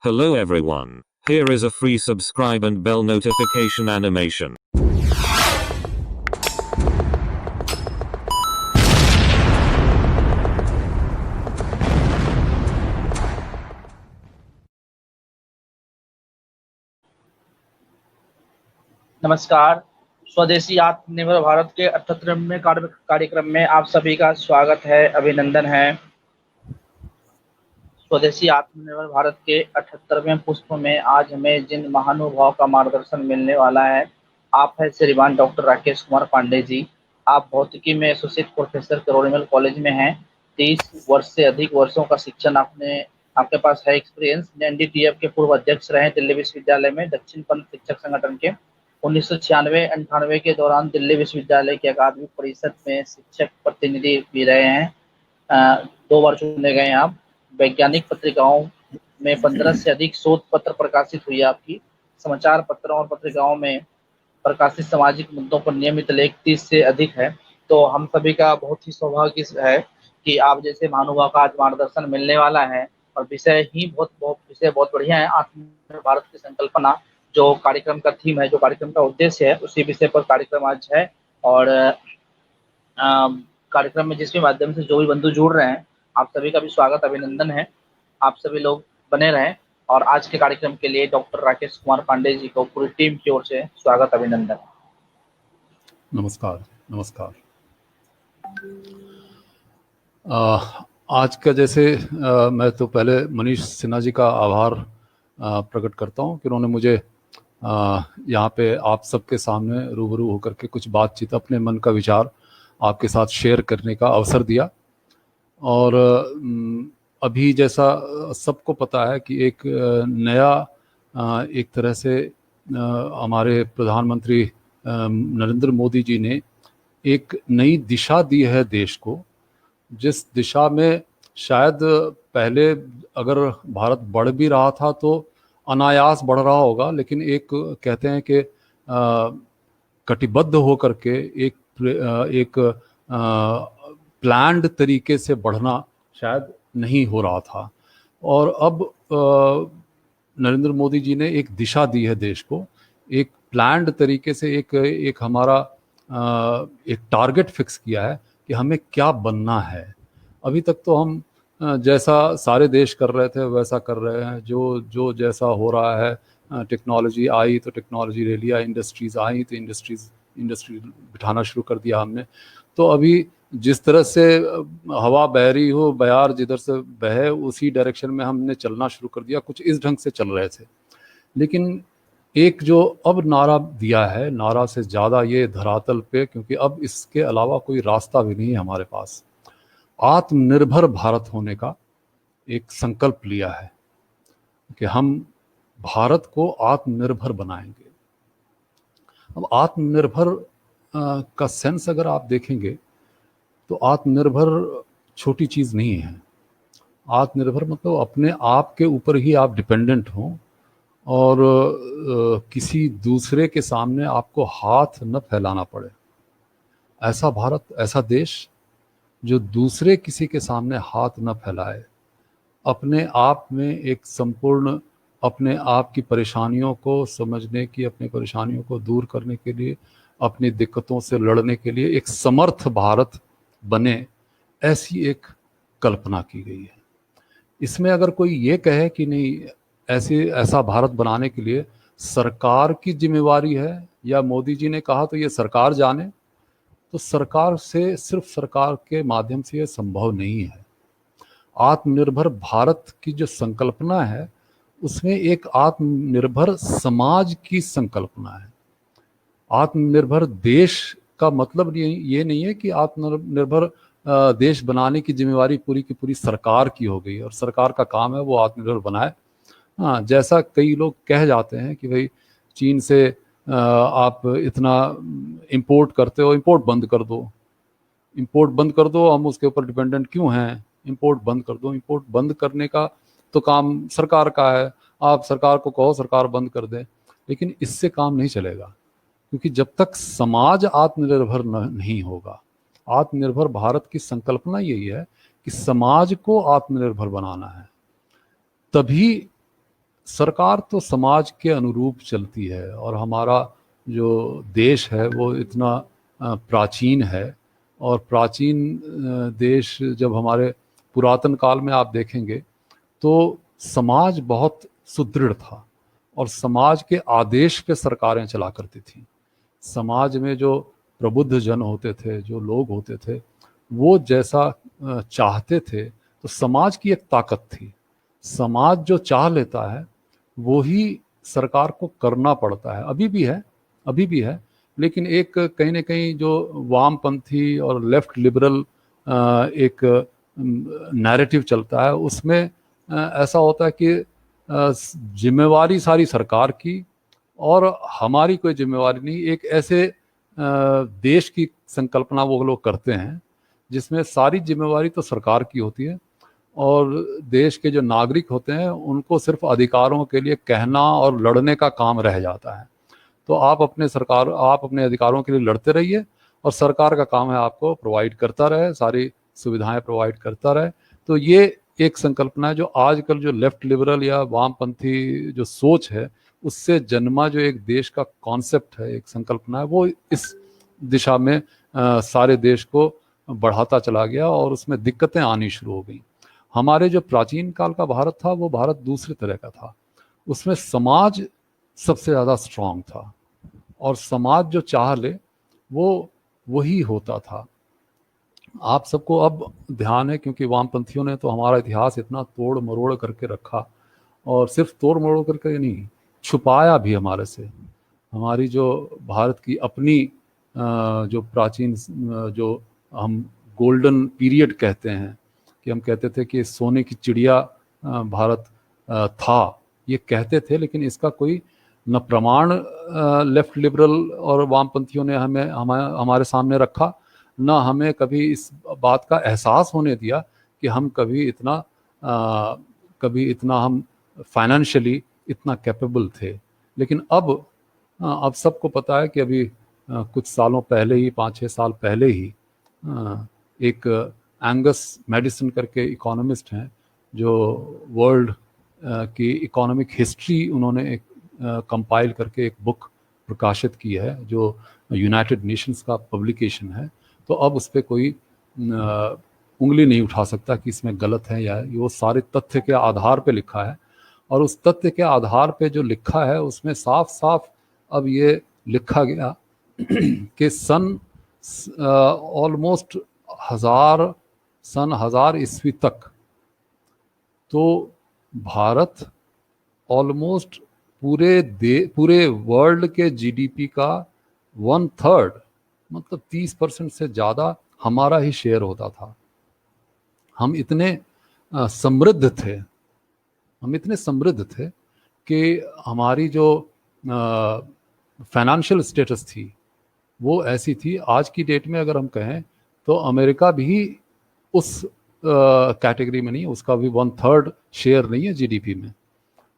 Hello everyone. Here is a free subscribe and bell notification animation. नमस्कार। स्वदेशी आत्मनिर्भर भारत के 78वें कार्यक्रम में आप सभी का स्वागत है, अभिनंदन है। स्वदेशी आत्मनिर्भर भारत के 78वें पुष्प में आज हमें जिन महानुभाव का मार्गदर्शन मिलने वाला है, आप है श्रीमान डॉक्टर राकेश कुमार पांडे जी। आप भौतिकी में एसोसिएट प्रोफेसर करोड़ीमल कॉलेज में हैं। 30 वर्ष से अधिक वर्षों का शिक्षण आपके पास है, एक्सपीरियंस। एनडीटीएफ के पूर्व अध्यक्ष रहे दिल्ली विश्वविद्यालय में, दक्षिण पंथ शिक्षक संगठन के। 1996-98 के दौरान दिल्ली विश्वविद्यालय के अकादमिक परिषद में शिक्षक प्रतिनिधि भी रहे हैं। 2 बार चुने गए आप। वैज्ञानिक पत्रिकाओं में 15 से अधिक शोध पत्र प्रकाशित हुई आपकी। समाचार पत्रों और पत्रिकाओं में प्रकाशित सामाजिक मुद्दों पर नियमित लेख 30 से अधिक है। तो हम सभी का बहुत ही सौभाग्य है कि आप जैसे महानुभाव का आज मार्गदर्शन मिलने वाला है, और विषय बहुत बढ़िया है। आत्मनिर्भर भारत की संकल्पना जो कार्यक्रम का थीम है, जो कार्यक्रम का उद्देश्य है, उसी विषय पर कार्यक्रम आज है। और कार्यक्रम में जिसके माध्यम से जो भी बंधु जुड़ रहे हैं, आप सभी का भी स्वागत, अभिनंदन है। आप सभी लोग बने रहें। और आज के कार्यक्रम के लिए डॉक्टर राकेश कुमार पांडे जी को पूरी टीम की ओर से स्वागत, अभिनंदन। नमस्कार। आज का जैसे मैं तो पहले मनीष सिन्हा जी का आभार प्रकट करता हूं कि उन्होंने मुझे यहाँ पे आप सबके सामने रूबरू होकर के कुछ बातचीत, अपने मन का विचार आपके साथ शेयर करने का अवसर दिया। और अभी जैसा सबको पता है कि एक नया एक तरह से हमारे प्रधानमंत्री नरेंद्र मोदी जी ने एक नई दिशा दी है देश को, जिस दिशा में शायद पहले अगर भारत बढ़ भी रहा था तो अनायास बढ़ रहा होगा, लेकिन एक कहते हैं कि कटिबद्ध होकर के एक प्लान्ड तरीके से बढ़ना शायद नहीं हो रहा था। और अब नरेंद्र मोदी जी ने एक दिशा दी है देश को, एक प्लान्ड तरीके से एक हमारा एक टारगेट फिक्स किया है कि हमें क्या बनना है। अभी तक तो हम जैसा सारे देश कर रहे थे वैसा कर रहे हैं, जो जैसा हो रहा है। टेक्नोलॉजी आई तो टेक्नोलॉजी ले लिया, इंडस्ट्रीज़ आई तो इंडस्ट्री बिठाना शुरू कर दिया हमने। तो अभी जिस तरह से हवा बह रही हो, बयार जिधर से बहे उसी डायरेक्शन में हमने चलना शुरू कर दिया। कुछ इस ढंग से चल रहे थे, लेकिन एक जो अब नारा दिया है, नारा से ज़्यादा ये धरातल पे, क्योंकि अब इसके अलावा कोई रास्ता भी नहीं है हमारे पास। आत्मनिर्भर भारत होने का एक संकल्प लिया है कि हम भारत को आत्मनिर्भर बनाएंगे। अब आत्मनिर्भर का सेंस अगर आप देखेंगे तो आत्मनिर्भर छोटी चीज़ नहीं है। आत्मनिर्भर मतलब अपने आप के ऊपर ही आप डिपेंडेंट हों और किसी दूसरे के सामने आपको हाथ न फैलाना पड़े। ऐसा भारत, ऐसा देश जो दूसरे किसी के सामने हाथ न फैलाए, अपने आप में एक संपूर्ण, अपने आप की परेशानियों को समझने की, अपनी परेशानियों को दूर करने के लिए, अपनी दिक्कतों से लड़ने के लिए एक समर्थ भारत बने, ऐसी एक कल्पना की गई है। इसमें अगर कोई ये कहे कि नहीं ऐसा भारत बनाने के लिए सरकार की जिम्मेवारी है, या मोदी जी ने कहा तो ये सरकार जाने, तो सरकार से, सिर्फ सरकार के माध्यम से ये संभव नहीं है। आत्मनिर्भर भारत की जो संकल्पना है उसमें एक आत्मनिर्भर समाज की संकल्पना है। आत्मनिर्भर देश का मतलब ये नहीं है कि आत्मनिर्भर देश बनाने की जिम्मेवारी पूरी की पूरी सरकार की हो गई और सरकार का काम है वो आत्मनिर्भर बनाए। हाँ, जैसा कई लोग कह जाते हैं कि भाई चीन से आप इतना इंपोर्ट करते हो, इंपोर्ट बंद कर दो, इंपोर्ट बंद कर दो, हम उसके ऊपर डिपेंडेंट क्यों हैं, इंपोर्ट बंद कर दो। इंपोर्ट बंद करने का तो काम सरकार का है, आप सरकार को कहो सरकार बंद कर दे, लेकिन इससे काम नहीं चलेगा, क्योंकि जब तक समाज आत्मनिर्भर नहीं होगा। आत्मनिर्भर भारत की संकल्पना यही है कि समाज को आत्मनिर्भर बनाना है, तभी सरकार तो समाज के अनुरूप चलती है, और हमारा जो देश है वो इतना प्राचीन है। और प्राचीन देश, जब हमारे पुरातन काल में आप देखेंगे तो समाज बहुत सुदृढ़ था, और समाज के आदेश पे सरकारें चला करती थी। समाज में जो प्रबुद्ध जन होते थे, जो लोग होते थे, वो जैसा चाहते थे, तो समाज की एक ताकत थी। समाज जो चाह लेता है वो ही सरकार को करना पड़ता है। अभी भी है, अभी भी है, लेकिन एक कहीं ना कहीं जो वामपंथी और लेफ्ट लिबरल एक नैरेटिव चलता है, उसमें ऐसा होता है कि जिम्मेवारी सारी सरकार की और हमारी कोई जिम्मेवारी नहीं। एक ऐसे देश की संकल्पना वो लोग करते हैं जिसमें सारी जिम्मेवारी तो सरकार की होती है, और देश के जो नागरिक होते हैं उनको सिर्फ अधिकारों के लिए कहना और लड़ने का काम रह जाता है। तो आप अपने अधिकारों के लिए लड़ते रहिए, और सरकार का काम है आपको प्रोवाइड करता रहे, सारी सुविधाएं प्रोवाइड करता रहे। तो ये एक संकल्पना है जो आजकल जो लेफ्ट लिबरल या वामपंथी जो सोच है उससे जन्मा जो एक देश का कॉन्सेप्ट है, एक संकल्पना है, वो इस दिशा में सारे देश को बढ़ाता चला गया, और उसमें दिक्कतें आनी शुरू हो गई। हमारे जो प्राचीन काल का भारत था वो भारत दूसरे तरह का था। उसमें समाज सबसे ज़्यादा स्ट्रांग था, और समाज जो चाह ले वो वही होता था। आप सबको अब ध्यान है, क्योंकि वामपंथियों ने तो हमारा इतिहास इतना तोड़ मरोड़ करके रखा, और सिर्फ तोड़ मरोड़ करके नहीं, छुपाया भी हमारे से। हमारी जो भारत की अपनी जो प्राचीन जो हम गोल्डन पीरियड कहते हैं, कि हम कहते थे कि सोने की चिड़िया भारत था, ये कहते थे, लेकिन इसका कोई न प्रमाण लेफ्ट लिबरल और वामपंथियों ने हमारे सामने रखा, न हमें कभी इस बात का एहसास होने दिया कि हम कभी इतना हम फाइनेंशियली इतना कैपेबल थे। लेकिन अब सबको पता है कि अभी कुछ सालों पहले ही, 5-6 साल पहले ही, एक एंगस मैडिसन करके इकोनॉमिस्ट हैं, जो वर्ल्ड की इकोनॉमिक हिस्ट्री उन्होंने एक कंपाइल करके एक बुक प्रकाशित की है, जो यूनाइटेड नेशंस का पब्लिकेशन है। तो अब उस पर कोई उंगली नहीं उठा सकता कि इसमें गलत है, या वो सारे तथ्य के आधार पे लिखा है। और उस तथ्य के आधार पे जो लिखा है उसमें साफ साफ अब ये लिखा गया कि ऑलमोस्ट 1000 ईस्वी तक तो भारत ऑलमोस्ट पूरे वर्ल्ड के जीडीपी का 1/3, मतलब 30% से ज़्यादा हमारा ही शेयर होता था। हम इतने समृद्ध थे कि हमारी जो फाइनेंशियल स्टेटस थी वो ऐसी थी। आज की डेट में अगर हम कहें तो अमेरिका भी उस कैटेगरी में नहीं, उसका भी 1/3 शेयर नहीं है जीडीपी में।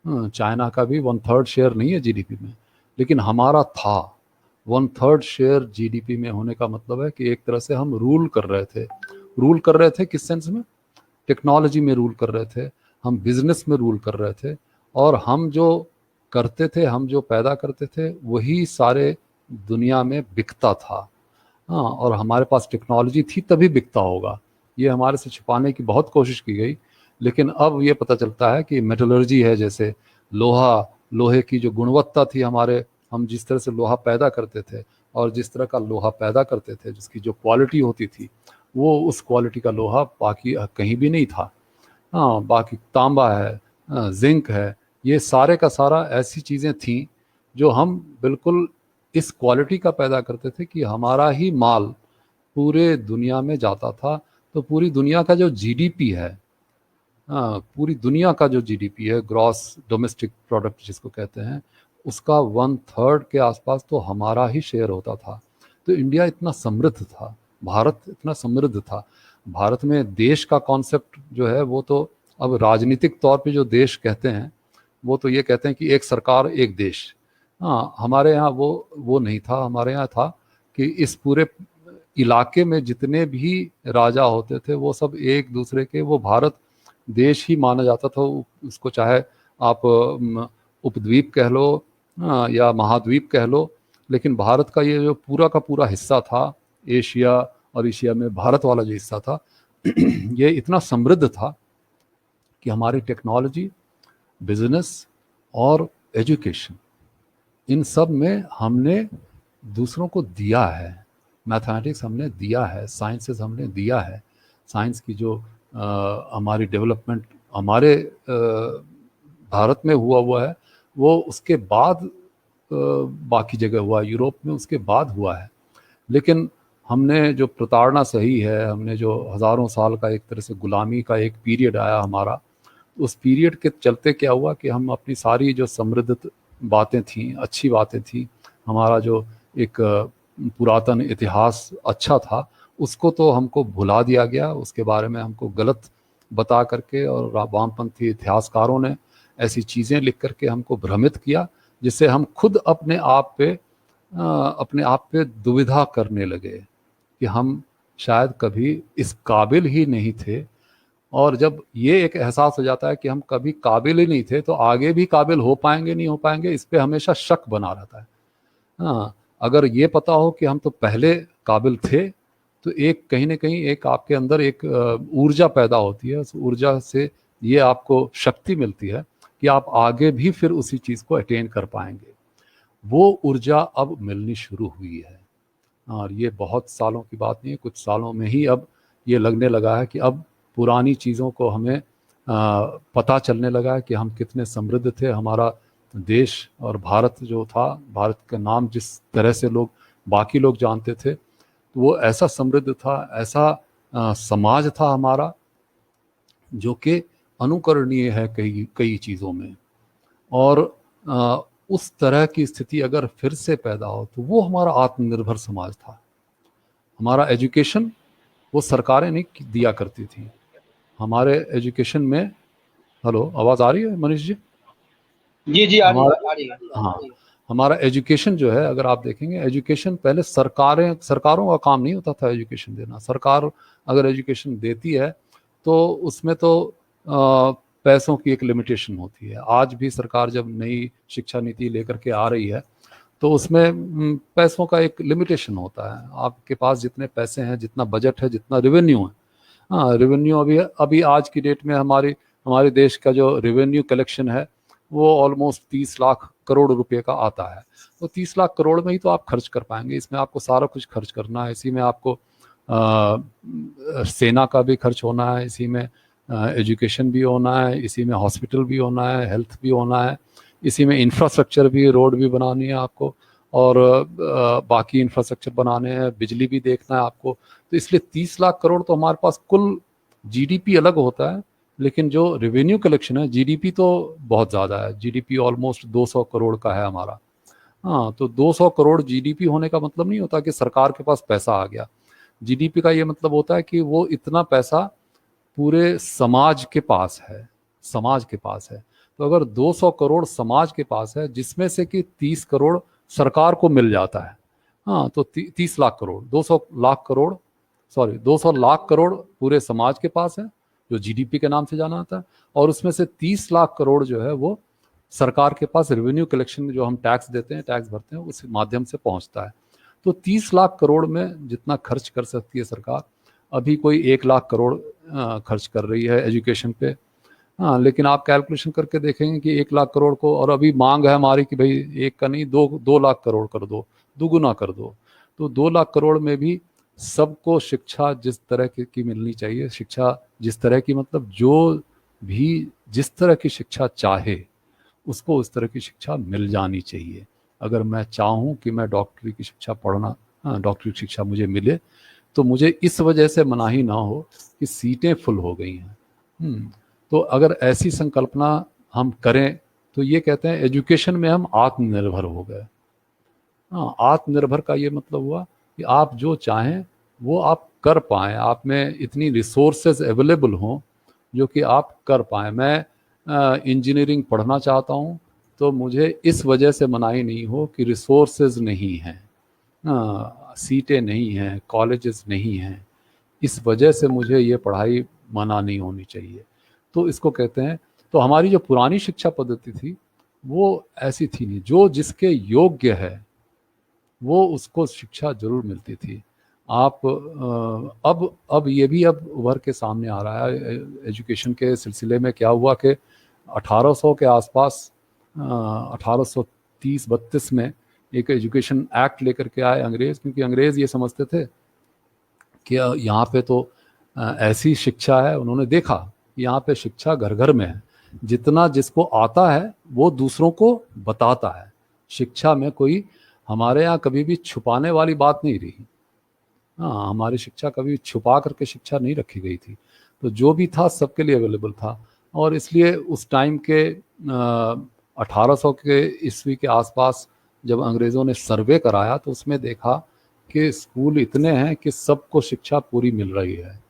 चाइना का भी 1/3 शेयर नहीं है जीडीपी में, लेकिन हमारा था 1/3 शेयर जीडीपी में। होने का मतलब है कि एक तरह से हम रूल कर रहे थे। किस सेंस में? टेक्नोलॉजी में रूल कर रहे थे, हम बिजनेस में रूल कर रहे थे, और हम जो करते थे, हम जो पैदा करते थे, वही सारे दुनिया में बिकता था। हाँ, और हमारे पास टेक्नोलॉजी थी तभी बिकता होगा। ये हमारे से छुपाने की बहुत कोशिश की गई, लेकिन अब ये पता चलता है कि मेटलर्जी है, जैसे लोहे की जो गुणवत्ता थी, हम जिस तरह से लोहा पैदा करते थे और जिस तरह का लोहा पैदा करते थे, जिसकी जो क्वालिटी होती थी, वो उस क्वालिटी का लोहा बाकी कहीं भी नहीं था। हाँ, बाकी तांबा है, जिंक है, ये सारे का सारा ऐसी चीज़ें थी जो हम बिल्कुल इस क्वालिटी का पैदा करते थे कि हमारा ही माल पूरे दुनिया में जाता था। तो पूरी दुनिया का जो जीडीपी है, पूरी दुनिया का जो जीडीपी है, ग्रॉस डोमेस्टिक प्रोडक्ट जिसको कहते हैं, उसका 1/3 के आसपास तो हमारा ही शेयर होता था। तो इंडिया इतना समृद्ध था, भारत इतना समृद्ध था। भारत में देश का कॉन्सेप्ट जो है वो तो अब राजनीतिक तौर पे जो देश कहते हैं, वो तो ये कहते हैं कि एक सरकार एक देश। हाँ, हमारे यहाँ वो नहीं था। हमारे यहाँ था कि इस पूरे इलाके में जितने भी राजा होते थे वो सब एक दूसरे के, वो भारत देश ही माना जाता था। उसको चाहे आप उपद्वीप कह लो या महाद्वीप कह लो, लेकिन भारत का ये जो पूरा का पूरा हिस्सा था, एशिया और एशिया में भारत वाला जो हिस्सा था ये इतना समृद्ध था कि हमारी टेक्नोलॉजी, बिजनेस और एजुकेशन, इन सब में हमने दूसरों को दिया है। मैथमेटिक्स हमने दिया है, साइंसेस हमने दिया है। साइंस की जो हमारी डेवलपमेंट हमारे भारत में हुआ है, वो उसके बाद बाकी जगह हुआ, यूरोप में उसके बाद हुआ है। लेकिन हमने जो प्रताड़ना सही है, हमने जो हज़ारों साल का एक तरह से गुलामी का एक पीरियड आया हमारा, उस पीरियड के चलते क्या हुआ कि हम अपनी सारी जो समृद्ध बातें थीं, अच्छी बातें थीं, हमारा जो एक पुरातन इतिहास अच्छा था, उसको तो हमको भुला दिया गया। उसके बारे में हमको गलत बता करके और वामपंथी इतिहासकारों ने ऐसी चीज़ें लिख करके हमको भ्रमित किया, जिससे हम खुद अपने आप पे दुविधा करने लगे कि हम शायद कभी इस काबिल ही नहीं थे। और जब ये एक एहसास हो जाता है कि हम कभी काबिल ही नहीं थे, तो आगे भी काबिल हो पाएंगे नहीं हो पाएंगे, इस पे हमेशा शक बना रहता है। हाँ, अगर ये पता हो कि हम तो पहले काबिल थे, तो एक कहीं ना कहीं एक आपके अंदर एक ऊर्जा पैदा होती है। उस ऊर्जा से ये आपको शक्ति मिलती है कि आप आगे भी फिर उसी चीज़ को अटेन कर पाएंगे। वो ऊर्जा अब मिलनी शुरू हुई है, और ये बहुत सालों की बात नहीं है, कुछ सालों में ही अब ये लगने लगा है कि अब पुरानी चीज़ों को हमें पता चलने लगा है कि हम कितने समृद्ध थे। हमारा देश और भारत जो था, भारत का नाम जिस तरह से लोग बाकी लोग जानते थे, तो वो ऐसा समृद्ध था, ऐसा समाज था हमारा, जो कि अनुकरणीय है कई कई चीज़ों में। और उस तरह की स्थिति अगर फिर से पैदा हो, तो वो हमारा आत्मनिर्भर समाज था। हमारा एजुकेशन वो सरकारें नहीं दिया करती थी। हमारे एजुकेशन में, हेलो, आवाज़ आ रही है मनीष जी? जी जी, आ रही है, हमारा, आ रही है। हाँ, हमारा एजुकेशन जो है, अगर आप देखेंगे, एजुकेशन पहले सरकारों का काम नहीं होता था एजुकेशन देना। सरकार अगर एजुकेशन देती है तो उसमें तो पैसों की एक लिमिटेशन होती है। आज भी सरकार जब नई शिक्षा नीति लेकर के आ रही है, तो उसमें पैसों का एक लिमिटेशन होता है। आपके पास जितने पैसे हैं, जितना बजट है, जितना रेवेन्यू है। हाँ, रेवेन्यू अभी अभी आज की डेट में हमारे देश का जो रेवेन्यू कलेक्शन है, वो ऑलमोस्ट 30 लाख करोड़ रुपए का आता है। तो 30 लाख करोड़ में ही तो आप खर्च कर पाएंगे। इसमें आपको सारा कुछ खर्च करना है। इसी में आपको सेना का भी खर्च होना है, इसी में एजुकेशन भी होना है, इसी में हॉस्पिटल भी होना है, हेल्थ भी होना है, इसी में इंफ्रास्ट्रक्चर भी, रोड भी बनानी है आपको, और बाकी इंफ्रास्ट्रक्चर बनाने हैं, बिजली भी देखना है आपको। तो इसलिए 30 लाख करोड़ तो हमारे पास कुल जीडीपी अलग होता है, लेकिन जो रेवेन्यू कलेक्शन है, जीडीपी तो बहुत ज़्यादा है। जीडीपी ऑलमोस्ट 200 करोड़ का है हमारा। हाँ, तो 200 करोड़ जीडीपी होने का मतलब नहीं होता कि सरकार के पास पैसा आ गया। जीडीपी का ये मतलब होता है कि वो इतना पैसा पूरे समाज के पास है, समाज के पास है। तो अगर 200 करोड़ समाज के पास है, जिसमें से कि 30 करोड़ सरकार को मिल जाता है, हाँ, तो 30 लाख करोड़, 200 लाख करोड़, सॉरी, 200 लाख करोड़ पूरे समाज के पास है, जो जीडीपी के नाम से जाना जाता है। और उसमें से 30 लाख करोड़ जो है वो सरकार के पास रेवेन्यू कलेक्शन, जो हम टैक्स देते हैं, टैक्स भरते हैं, उस माध्यम से पहुंचता है। तो 30 लाख करोड़ में जितना खर्च कर सकती है सरकार, अभी कोई 1 लाख करोड़ खर्च कर रही है एजुकेशन पे। हाँ, लेकिन आप कैलकुलेशन करके देखेंगे कि 1 लाख करोड़ को, और अभी मांग है हमारी कि भाई एक का नहीं, 2 लाख करोड़ कर दो, दुगुना कर दो। तो 2 लाख करोड़ में भी सबको शिक्षा जिस तरह की मिलनी चाहिए, शिक्षा जिस तरह की, मतलब जो भी जिस तरह की शिक्षा चाहे, उसको उस तरह की शिक्षा मिल जानी चाहिए। अगर मैं चाहूँ कि मैं डॉक्टरी की शिक्षा पढ़ना, हाँ, डॉक्टरी की शिक्षा मुझे मिले, तो मुझे इस वजह से मनाही ना हो कि सीटें फुल हो गई हैं। तो अगर ऐसी संकल्पना हम करें, तो ये कहते हैं एजुकेशन में हम आत्मनिर्भर हो गए। हाँ, आत्मनिर्भर का ये मतलब हुआ कि आप जो चाहें वो आप कर पाएँ, आप में इतनी रिसोर्सेज अवेलेबल हों जो कि आप कर पाएँ। मैं इंजीनियरिंग पढ़ना चाहता हूँ, तो मुझे इस वजह से मनाही नहीं हो कि रिसोर्सेज नहीं हैं, सीटें नहीं हैं, कॉलेजेस नहीं हैं, इस वजह से मुझे ये पढ़ाई मना नहीं होनी चाहिए। तो इसको कहते हैं तो हमारी जो पुरानी शिक्षा पद्धति थी वो ऐसी थी नहीं, जो जिसके योग्य है वो उसको शिक्षा जरूर मिलती थी। आप अब ये भी अब उभर के सामने आ रहा है एजुकेशन के सिलसिले में। क्या हुआ कि 1800 के आसपास 1830-32 में एक एजुकेशन एक्ट लेकर के आए अंग्रेज़, क्योंकि अंग्रेज़ ये समझते थे कि यहाँ पे तो ऐसी शिक्षा है। उन्होंने देखा कि यहाँ पे शिक्षा घर घर में है, जितना जिसको आता है वो दूसरों को बताता है। शिक्षा में कोई हमारे यहाँ कभी भी छुपाने वाली बात नहीं रही। हाँ, हमारी शिक्षा कभी छुपा करके शिक्षा नहीं रखी गई थी। तो जो भी था सबके लिए अवेलेबल था। और इसलिए उस टाइम के 1800 के ईस्वी के आसपास जब अंग्रेज़ों ने सर्वे कराया तो उसमें देखा कि स्कूल इतने हैं कि सबको शिक्षा पूरी मिल रही है,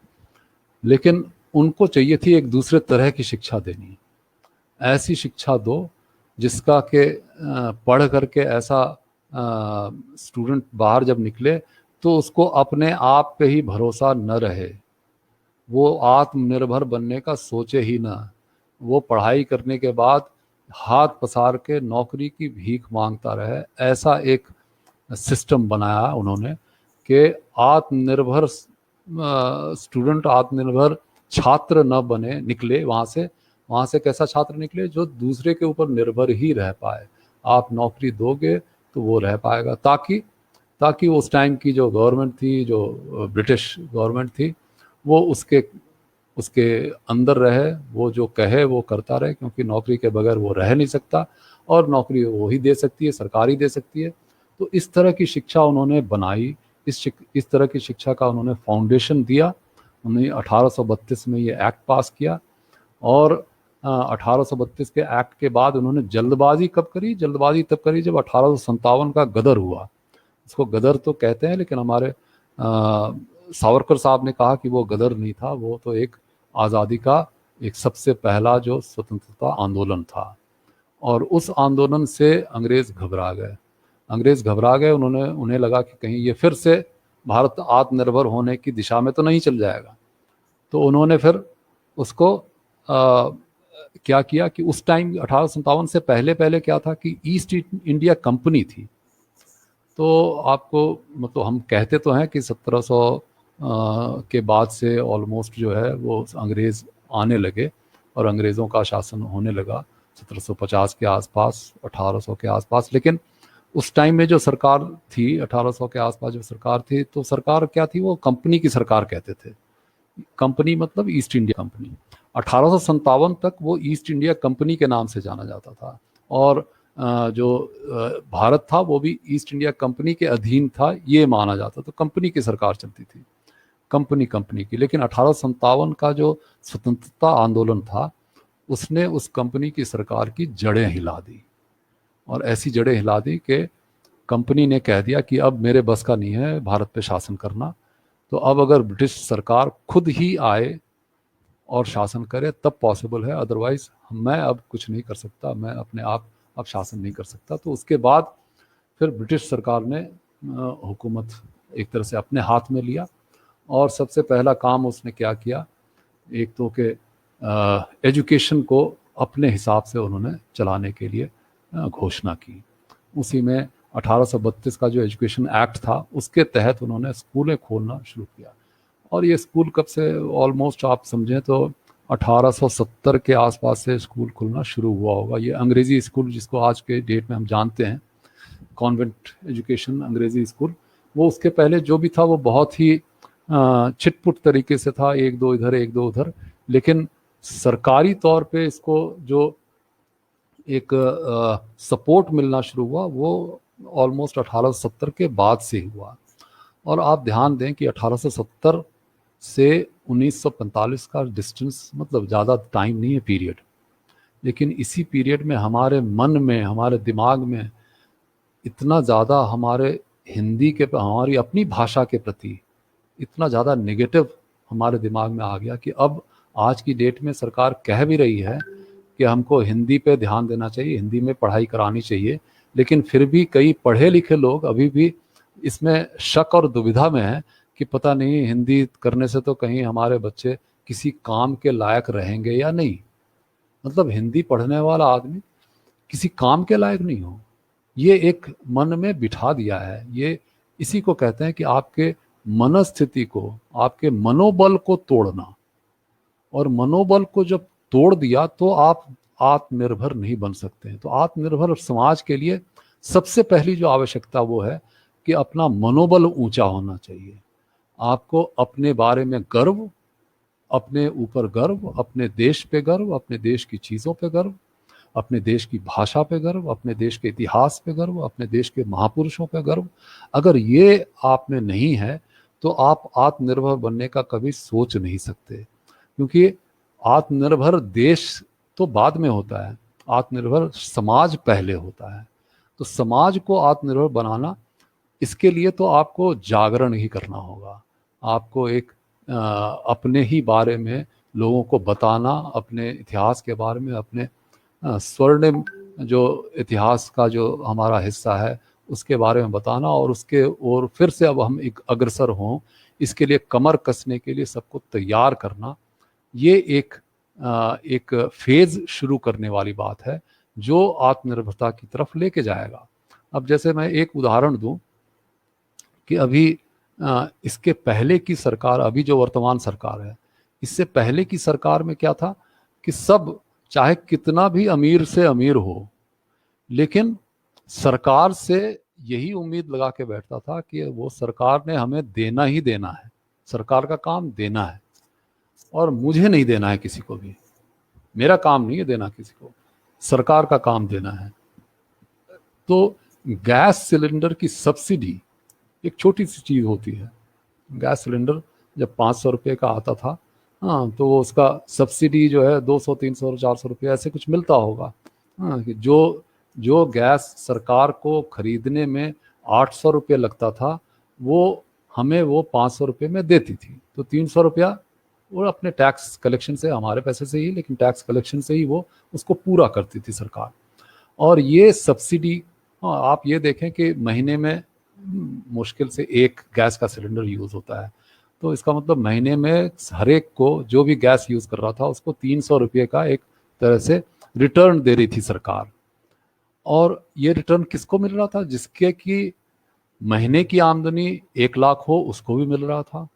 लेकिन उनको चाहिए थी एक दूसरे तरह की शिक्षा देनी। ऐसी शिक्षा दो जिसका के पढ़ करके ऐसा स्टूडेंट बाहर जब निकले तो उसको अपने आप पे ही भरोसा न रहे, वो आत्मनिर्भर बनने का सोचे ही ना, वो पढ़ाई करने के बाद हाथ पसार के नौकरी की भीख मांगता रहे। ऐसा एक सिस्टम बनाया उन्होंने कि आत्मनिर्भर स्टूडेंट, आत्मनिर्भर छात्र न बने, निकले वहाँ से कैसा छात्र निकले जो दूसरे के ऊपर निर्भर ही रह पाए। आप नौकरी दोगे तो वो रह पाएगा, ताकि उस टाइम की जो गवर्नमेंट थी, जो ब्रिटिश गवर्नमेंट थी, वो उसके अंदर रहे, वो जो कहे वो करता रहे, क्योंकि नौकरी के बगैर वो रह नहीं सकता और नौकरी वो ही दे सकती है, सरकार ही दे सकती है। तो इस तरह की शिक्षा उन्होंने बनाई, इस तरह की शिक्षा का उन्होंने फाउंडेशन दिया। उन्होंने 1832 में ये एक्ट पास किया और 1832 के एक्ट के बाद उन्होंने जल्दबाजी कब करी? जल्दबाजी तब करी जब 1857 का गदर हुआ। इसको गदर तो कहते हैं, लेकिन हमारे सावरकर साहब ने कहा कि वो गदर नहीं था, वो तो एक आज़ादी का एक सबसे पहला जो स्वतंत्रता आंदोलन था। और उस आंदोलन से अंग्रेज़ घबरा गए। उन्हें लगा कि कहीं ये फिर से भारत आत्मनिर्भर होने की दिशा में तो नहीं चल जाएगा। तो उन्होंने फिर उसको क्या किया कि उस टाइम 1857 से पहले क्या था कि ईस्ट इंडिया कंपनी थी। तो आपको मतलब हम कहते तो हैं कि 1700 के बाद से ऑलमोस्ट जो है वो अंग्रेज़ आने लगे और अंग्रेज़ों का शासन होने लगा 1750 के आसपास, 1800 के आसपास। लेकिन उस टाइम में जो सरकार थी, 1800 के आसपास जो सरकार थी, तो सरकार क्या थी? वो कंपनी की सरकार कहते थे। कंपनी मतलब ईस्ट इंडिया कंपनी। 1857 तक वो ईस्ट इंडिया कंपनी के नाम से जाना जाता था और जो भारत था वो भी ईस्ट इंडिया कंपनी के अधीन था, ये माना जाता। तो कंपनी की सरकार चलती थी, कंपनी की। लेकिन 1857 का जो स्वतंत्रता आंदोलन था उसने उस कंपनी की सरकार की जड़ें हिला दी, और ऐसी जड़ें हिला दी कि कंपनी ने कह दिया कि अब मेरे बस का नहीं है भारत पे शासन करना। तो अब अगर ब्रिटिश सरकार खुद ही आए और शासन करे तब पॉसिबल है, अदरवाइज मैं अब कुछ नहीं कर सकता, मैं अपने आप अब शासन नहीं कर सकता। तो उसके बाद फिर ब्रिटिश सरकार ने हुकूमत एक तरह से अपने हाथ में लिया और सबसे पहला काम उसने क्या किया? एक तो कि एजुकेशन को अपने हिसाब से उन्होंने चलाने के लिए घोषणा की। उसी में 1832 का जो एजुकेशन एक्ट था उसके तहत उन्होंने स्कूलें खोलना शुरू किया। और ये स्कूल कब से? ऑलमोस्ट आप समझें तो 1870 के आसपास से स्कूल खुलना शुरू हुआ होगा। ये अंग्रेज़ी स्कूल जिसको आज के डेट में हम जानते हैं कॉन्वेंट एजुकेशन, अंग्रेज़ी स्कूल, वो उसके पहले जो भी था वो बहुत ही छिटपुट तरीके से था, एक दो इधर एक दो उधर। लेकिन सरकारी तौर पे इसको जो एक सपोर्ट मिलना शुरू हुआ वो ऑलमोस्ट 1870 के बाद से हुआ। और आप ध्यान दें कि 1870 से 1945 का डिस्टेंस मतलब ज़्यादा टाइम नहीं है, पीरियड। लेकिन इसी पीरियड में हमारे मन में, हमारे दिमाग में इतना ज़्यादा हमारे हिंदी के, हमारी अपनी भाषा के प्रति इतना ज़्यादा नेगेटिव हमारे दिमाग में आ गया कि अब आज की डेट में सरकार कह भी रही है कि हमको हिंदी पे ध्यान देना चाहिए, हिंदी में पढ़ाई करानी चाहिए, लेकिन फिर भी कई पढ़े लिखे लोग अभी भी इसमें शक और दुविधा में हैं कि पता नहीं हिंदी करने से तो कहीं हमारे बच्चे किसी काम के लायक रहेंगे या नहीं। मतलब हिंदी पढ़ने वाला आदमी किसी काम के लायक नहीं हो, ये एक मन में बिठा दिया है। ये इसी को कहते हैं कि आपके मनस्थिति को, आपके मनोबल को तोड़ना। और मनोबल को जब तोड़ दिया तो आप आत्मनिर्भर नहीं बन सकते हैं। तो आत्मनिर्भर समाज के लिए सबसे पहली जो आवश्यकता वो है कि अपना मनोबल ऊंचा होना चाहिए। आपको अपने बारे में गर्व, अपने ऊपर गर्व, अपने देश पे गर्व, अपने देश की चीज़ों पे गर्व, अपने देश की भाषा पे गर्व, अपने देश के इतिहास पे गर्व, अपने देश के महापुरुषों पे गर्व, अगर ये आप में नहीं है तो आप आत्मनिर्भर बनने का कभी सोच नहीं सकते। क्योंकि आत्मनिर्भर देश तो बाद में होता है, आत्मनिर्भर समाज पहले होता है। तो समाज को आत्मनिर्भर बनाना, इसके लिए तो आपको जागरण ही करना होगा। आपको एक अपने ही बारे में लोगों को बताना, अपने इतिहास के बारे में, अपने स्वर्णिम जो इतिहास का जो हमारा हिस्सा है उसके बारे में बताना, और उसके और फिर से अब हम एक अग्रसर हों, इसके लिए कमर कसने के लिए सबको तैयार करना, ये एक फेज शुरू करने वाली बात है जो आत्मनिर्भरता की तरफ लेके जाएगा। अब जैसे मैं एक उदाहरण दूं कि अभी इसके पहले की सरकार, अभी जो वर्तमान सरकार है, इससे पहले की सरकार में क्या था कि सब चाहे कितना भी अमीर से अमीर हो, लेकिन सरकार से यही उम्मीद लगा के बैठता था कि वो सरकार ने हमें देना ही देना है, सरकार का काम देना है और मुझे नहीं देना है किसी को भी, मेरा काम नहीं है देना किसी को, सरकार का काम देना है। तो गैस सिलेंडर की सब्सिडी एक छोटी सी चीज़ होती है। गैस सिलेंडर जब 500 रुपये का आता था, हाँ, तो उसका सब्सिडी जो है 200, 300, 400 रुपये ऐसे कुछ मिलता होगा। हाँ, कि जो गैस सरकार को खरीदने में 800 रुपये लगता था, वो हमें वो 500 रुपये में देती थी। तो 300 रुपया वो अपने टैक्स कलेक्शन से, हमारे पैसे से ही, लेकिन टैक्स कलेक्शन से ही वो उसको पूरा करती थी सरकार। और ये सब्सिडी, हाँ, आप ये देखें कि महीने में मुश्किल से एक गैस का सिलेंडर यूज़ होता है, तो इसका मतलब महीने में हर एक को जो भी गैस यूज़ कर रहा था उसको 300 रुपये का एक तरह से रिटर्न दे रही थी सरकार। और ये रिटर्न किसको मिल रहा था? जिसके कि महीने की आमदनी 1 लाख हो उसको भी मिल रहा था,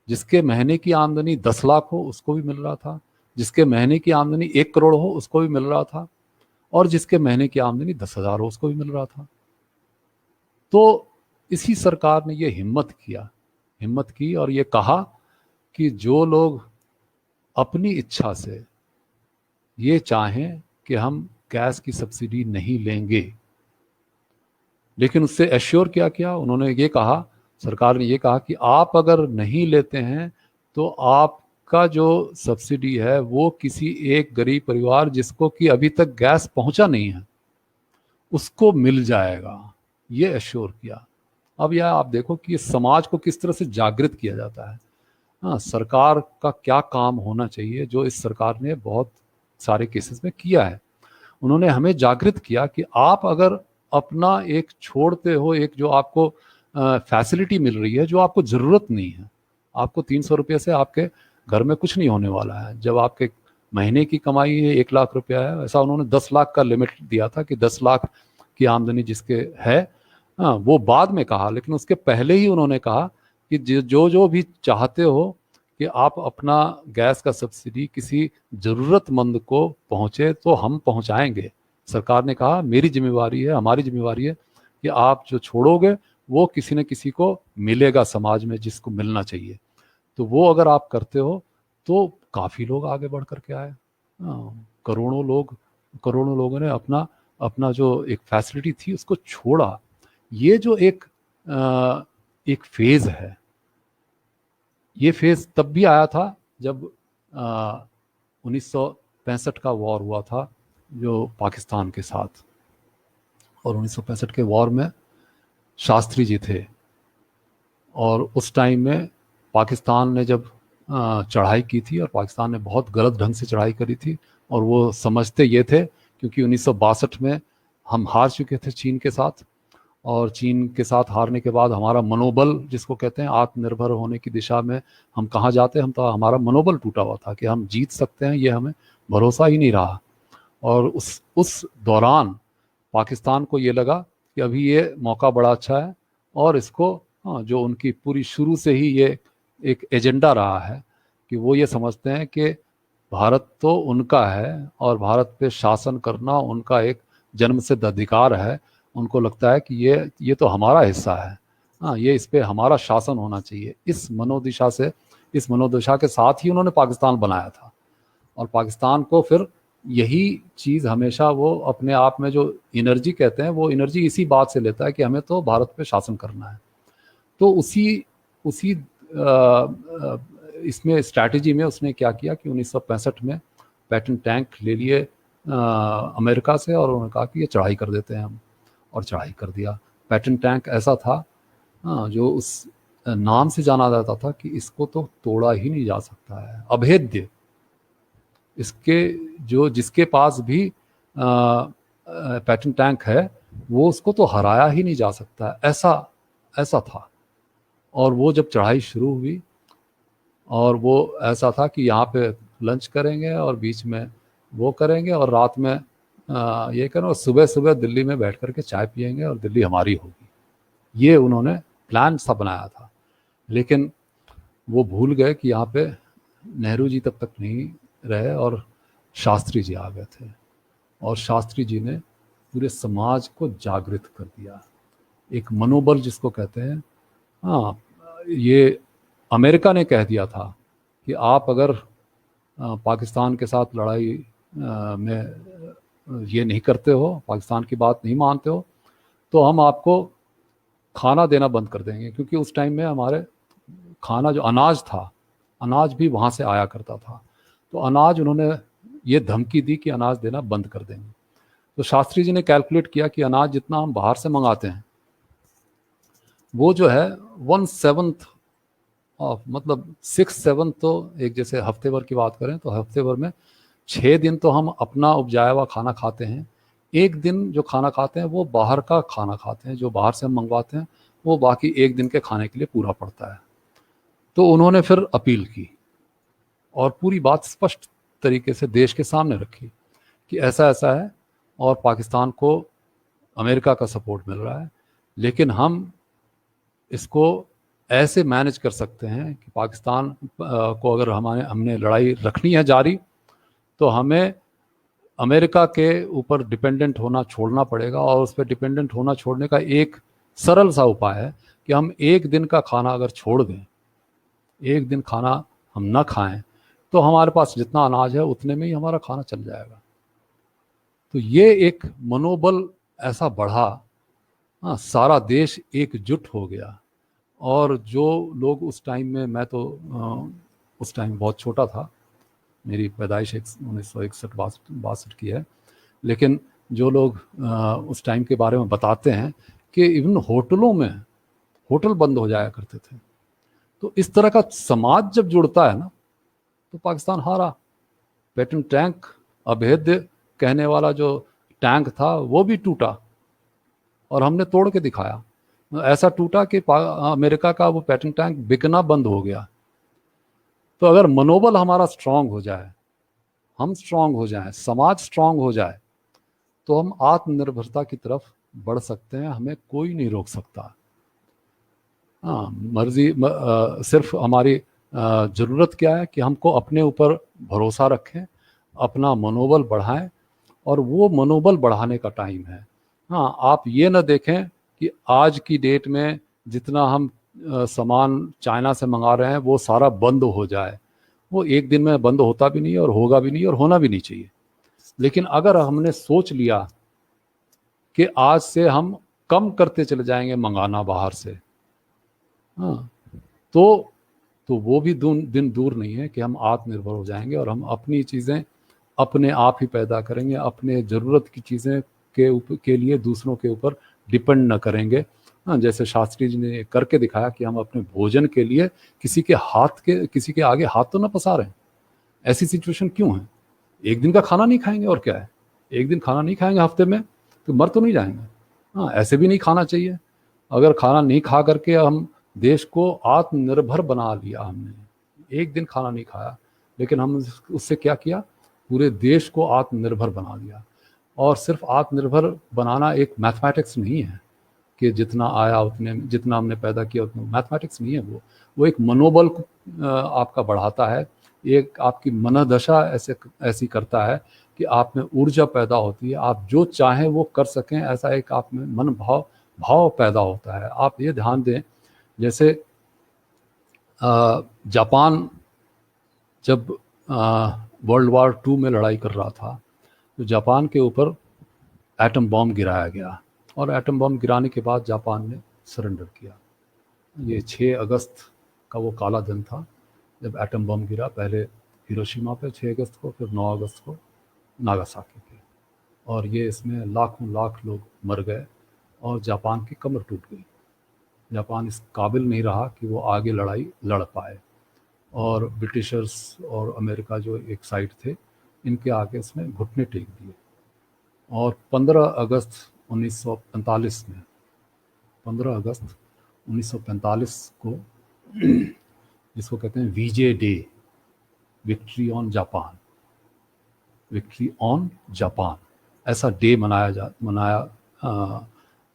जिसके महीने की आमदनी 10 लाख हो उसको भी मिल रहा था, जिसके महीने की आमदनी 1 करोड़ हो उसको भी मिल रहा था, और जिसके महीने की आमदनी 10,000 हो उसको भी मिल रहा था। तो इसी सरकार ने ये हिम्मत की और ये कहा कि जो लोग अपनी इच्छा से ये चाहें कि हम गैस की सब्सिडी नहीं लेंगे, लेकिन उससे एश्योर किया उन्होंने ये कहा, सरकार ने ये कहा कि आप अगर नहीं लेते हैं तो आपका जो सब्सिडी है वो किसी एक गरीब परिवार जिसको कि अभी तक गैस पहुंचा नहीं है उसको मिल जाएगा, ये एश्योर किया। अब यह आप देखो कि समाज को किस तरह से जागृत किया जाता है। हाँ, सरकार का क्या काम होना चाहिए, जो इस सरकार ने बहुत सारे केसेस में किया है। उन्होंने हमें जागृत किया कि आप अगर अपना एक छोड़ते हो, एक जो आपको फैसिलिटी मिल रही है जो आपको ज़रूरत नहीं है, आपको 300 रुपये से आपके घर में कुछ नहीं होने वाला है। जब आपके महीने की कमाई है 1 लाख रुपया है, ऐसा उन्होंने 10 लाख का लिमिट दिया था कि 10 लाख की आमदनी जिसके है, हाँ, वो बाद में कहा, लेकिन उसके पहले ही उन्होंने कहा कि जो भी चाहते हो कि आप अपना गैस का सब्सिडी किसी ज़रूरतमंद को पहुँचे तो हम पहुँचाएंगे। सरकार ने कहा मेरी जिम्मेवारी है, हमारी जिम्मेवारी है कि आप जो छोड़ोगे वो किसी न किसी को मिलेगा समाज में जिसको मिलना चाहिए। तो वो अगर आप करते हो तो काफ़ी लोग आगे बढ़ कर के आए। हाँ, करोड़ों लोगों ने अपना जो एक फैसिलिटी थी उसको छोड़ा। ये जो एक फेज़ है, ये फेज़ तब भी आया था जब 1965 का वॉर हुआ था जो पाकिस्तान के साथ, और 1965 के वॉर में शास्त्री जी थे, और उस टाइम में पाकिस्तान ने जब चढ़ाई की थी, और पाकिस्तान ने बहुत गलत ढंग से चढ़ाई करी थी, और वो समझते ये थे क्योंकि 1962 में हम हार चुके थे चीन के साथ, और चीन के साथ हारने के बाद हमारा मनोबल, जिसको कहते हैं आत्मनिर्भर होने की दिशा में हम कहाँ जाते, हम तो हमारा मनोबल टूटा हुआ था कि हम जीत सकते हैं, ये हमें भरोसा ही नहीं रहा। और उस दौरान पाकिस्तान को ये लगा कि अभी ये मौका बड़ा अच्छा है, और इसको जो उनकी पूरी शुरू से ही ये एक एजेंडा रहा है कि वो ये समझते हैं कि भारत तो उनका है और भारत पे शासन करना उनका एक जन्मसिद्ध अधिकार है। उनको लगता है कि ये तो हमारा हिस्सा है, ये इस पे हमारा शासन होना चाहिए। इस मनोदशा के साथ ही उन्होंने पाकिस्तान बनाया था। और पाकिस्तान को फिर यही चीज़ हमेशा वो अपने आप में जो एनर्जी कहते हैं, वो एनर्जी इसी बात से लेता है कि हमें तो भारत पे शासन करना है। तो उसी इसमें स्ट्रैटेजी में उसने क्या किया कि 1965 में पैटर्न टैंक ले लिए अमेरिका से, और उन्होंने कहा कि ये चढ़ाई कर देते हैं हम, और चढ़ाई कर दिया। पैटर्न टैंक ऐसा था जो उस नाम से जाना जाता था कि इसको तो तोड़ा ही नहीं जा सकता है, अभेद्य। इसके जिसके पास भी पैटर्न टैंक है वो उसको तो हराया ही नहीं जा सकता, ऐसा था। और वो जब चढ़ाई शुरू हुई, और वो ऐसा था कि यहाँ पे लंच करेंगे और बीच में वो करेंगे और रात में ये करें, और सुबह सुबह दिल्ली में बैठ करके चाय पियेंगे और दिल्ली हमारी होगी। ये उन्होंने प्लान सा बनाया था। लेकिन वो भूल गए कि यहाँ पे नेहरू जी तब तक नहीं रहे और शास्त्री जी आ गए थे, और शास्त्री जी ने पूरे समाज को जागृत कर दिया। एक मनोबल जिसको कहते हैं, ये अमेरिका ने कह दिया था कि आप अगर पाकिस्तान के साथ लड़ाई में ये नहीं करते हो, पाकिस्तान की बात नहीं मानते हो, तो हम आपको खाना देना बंद कर देंगे। क्योंकि उस टाइम में हमारे खाना जो अनाज था, अनाज भी वहाँ से आया करता था। तो अनाज उन्होंने ये धमकी दी कि अनाज देना बंद कर देंगे। तो शास्त्री जी ने कैलकुलेट किया कि अनाज जितना हम बाहर से मंगाते हैं वो जो है 1/7 ऑफ, मतलब 6/7, तो एक जैसे हफ्ते भर की बात करें तो हफ्ते भर में 6 दिन तो हम अपना उपजाया हुआ खाना खाते हैं। एक दिन जो खाना खाते हैं वो बाहर का खाना खाते हैं, जो बाहर से हम मंगवाते हैं, वो बाकी एक दिन के खाने के लिए पूरा पड़ता है। तो उन्होंने फिर अपील की और पूरी बात स्पष्ट तरीके से देश के सामने रखी कि ऐसा ऐसा है और पाकिस्तान को अमेरिका का सपोर्ट मिल रहा है, लेकिन हम इसको ऐसे मैनेज कर सकते हैं कि पाकिस्तान को अगर हमने लड़ाई रखनी है जारी, तो हमें अमेरिका के ऊपर डिपेंडेंट होना छोड़ना पड़ेगा। और उस पर डिपेंडेंट होना छोड़ने का एक सरल सा उपाय है कि हम एक दिन का खाना अगर छोड़ दें, एक दिन खाना हम ना खाएं, तो हमारे पास जितना अनाज है उतने में ही हमारा खाना चल जाएगा। तो ये एक मनोबल ऐसा बढ़ा, सारा देश एकजुट हो गया। और जो लोग उस टाइम में, मैं तो उस टाइम बहुत छोटा था, मेरी पैदाइश 1961-62 की है, लेकिन जो लोग उस टाइम के बारे में बताते हैं कि इवन होटलों में होटल बंद हो जाया करते थे। तो इस तरह का समाज जब जुड़ता है ना, तो पाकिस्तान हारा। पैटर्न टैंक, अभेद्य कहने वाला जो टैंक था, वो भी टूटा और हमने तोड़ के दिखाया। ऐसा टूटा कि अमेरिका का वो पैटर्न टैंक बिकना बंद हो गया। तो अगर मनोबल हमारा स्ट्रांग हो जाए, हम स्ट्रांग हो जाएं, समाज स्ट्रांग हो जाए, तो हम आत्मनिर्भरता की तरफ बढ़ सकते हैं। हमें कोई नहीं रोक सकता। मर्जी सिर्फ हमारी ज़रूरत क्या है कि हमको अपने ऊपर भरोसा रखें, अपना मनोबल बढ़ाएं, और वो मनोबल बढ़ाने का टाइम है। आप ये ना देखें कि आज की डेट में जितना हम सामान चाइना से मंगा रहे हैं वो सारा बंद हो जाए। वो एक दिन में बंद होता भी नहीं और होगा भी नहीं और होना भी नहीं चाहिए। लेकिन अगर हमने सोच लिया कि आज से हम कम करते चले जाएंगे मंगाना बाहर से, तो वो भी दिन दूर नहीं है कि हम आत्मनिर्भर हो जाएंगे और हम अपनी चीज़ें अपने आप ही पैदा करेंगे, अपने ज़रूरत की चीज़ें के लिए दूसरों के ऊपर डिपेंड न करेंगे। जैसे शास्त्री जी ने करके दिखाया कि हम अपने भोजन के लिए किसी के आगे हाथ तो ना पसारें। ऐसी सिचुएशन क्यों है? एक दिन का खाना नहीं खाएंगे और क्या है, एक दिन खाना नहीं खाएंगे हफ्ते में तो मर तो नहीं जाएंगे। ऐसे भी नहीं खाना चाहिए। अगर खाना नहीं खा करके हम देश को आत्मनिर्भर बना लिया, हमने एक दिन खाना नहीं खाया, लेकिन हम उससे क्या किया, पूरे देश को आत्मनिर्भर बना दिया। और सिर्फ आत्मनिर्भर बनाना एक मैथमेटिक्स नहीं है कि जितना आया उतने, जितना हमने पैदा किया उतना, मैथमेटिक्स नहीं है वो एक मनोबल को आपका बढ़ाता है, एक आपकी मनोदशा ऐसी करता है कि आप में ऊर्जा पैदा होती है, आप जो चाहें वो कर सकें, ऐसा एक आप में मन भाव पैदा होता है। आप ये ध्यान दें, जैसे जापान जब वर्ल्ड वार 2 में लड़ाई कर रहा था तो जापान के ऊपर एटम बॉम्ब गिराया गया, और एटम बॉम्ब गिराने के बाद जापान ने सरेंडर किया। ये 6 अगस्त का वो काला दिन था जब एटम बॉम्ब गिरा, पहले हिरोशिमा पे 6 अगस्त को, फिर 9 अगस्त को नागासाकी पे, और ये इसमें लाखों लाख लोग मर गए और जापान की कमर टूट गई। जापान इस काबिल नहीं रहा कि वो आगे लड़ाई लड़ पाए, और ब्रिटिशर्स और अमेरिका जो एक साइड थे, इनके आगे इसमें घुटने टेक दिए। और 15 अगस्त 1945 में, 15 अगस्त 1945 को जिसको कहते हैं VJ day, victory on Japan, victory on Japan, ऐसा डे मनाया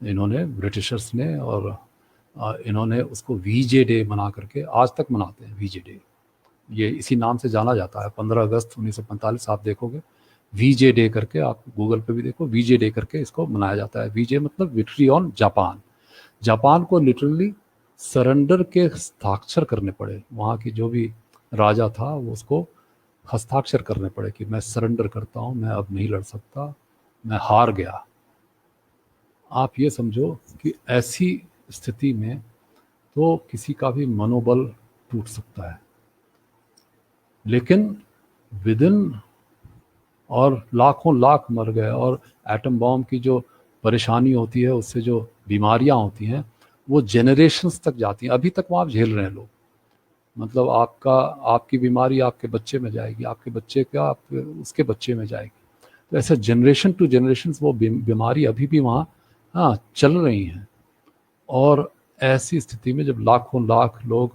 इन्होंने, ब्रिटिशर्स ने, और इन्होंने उसको वीजे डे मना करके आज तक मनाते हैं। वीजे डे ये इसी नाम से जाना जाता है। 15 अगस्त 1945 आप देखोगे वीजे डे करके, आप गूगल पे भी देखो, वीजे डे करके इसको मनाया जाता है। वीजे मतलब विक्ट्री ऑन जापान। जापान को लिटरली सरेंडर के हस्ताक्षर करने पड़े, वहाँ की जो भी राजा था वो उसको हस्ताक्षर करने पड़े कि मैं सरेंडर करता हूँ, मैं अब नहीं लड़ सकता, मैं हार गया। आप ये समझो कि ऐसी स्थिति में तो किसी का भी मनोबल टूट सकता है, लेकिन विदिन, और लाखों लाख मर गए, और एटम बॉम्ब की जो परेशानी होती है, उससे जो बीमारियां होती हैं वो जेनरेशन्स तक जाती हैं। अभी तक वो आप झेल रहे हैं लोग, मतलब आपकी बीमारी आपके बच्चे में जाएगी, आपके बच्चे का उसके बच्चे में जाएगी, तो ऐसे जनरेशन टू जनरेशन वो बीमारी अभी भी वहाँ चल रही हैं। और ऐसी स्थिति में जब लाखों लाख लोग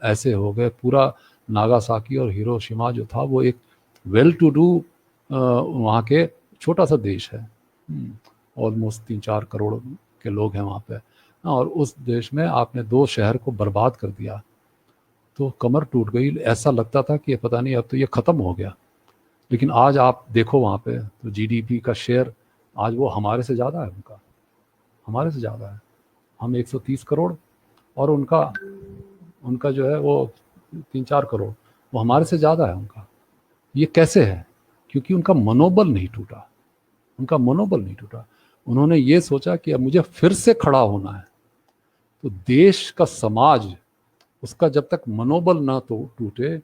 ऐसे हो गए, पूरा नागासाकी और हिरोशिमा जो था वो एक वेल टू डू वहाँ के छोटा सा देश है, ऑलमोस्ट 3-4 करोड़ के लोग हैं वहाँ पे, और उस देश में आपने 2 शहर को बर्बाद कर दिया, तो कमर टूट गई। ऐसा लगता था कि पता नहीं अब तो ये ख़त्म हो गया। लेकिन आज आप देखो वहाँ पे तो जीडीपी का शेयर आज वो हमारे से ज़्यादा है, उनका हमारे से ज़्यादा है। हम 130 करोड़ और उनका जो है वो 3-4 करोड़, वो हमारे से ज़्यादा है उनका। ये कैसे है? क्योंकि उनका मनोबल नहीं टूटा, उनका मनोबल नहीं टूटा। उन्होंने ये सोचा कि अब मुझे फिर से खड़ा होना है। तो देश का समाज, उसका जब तक मनोबल ना तो टूटे,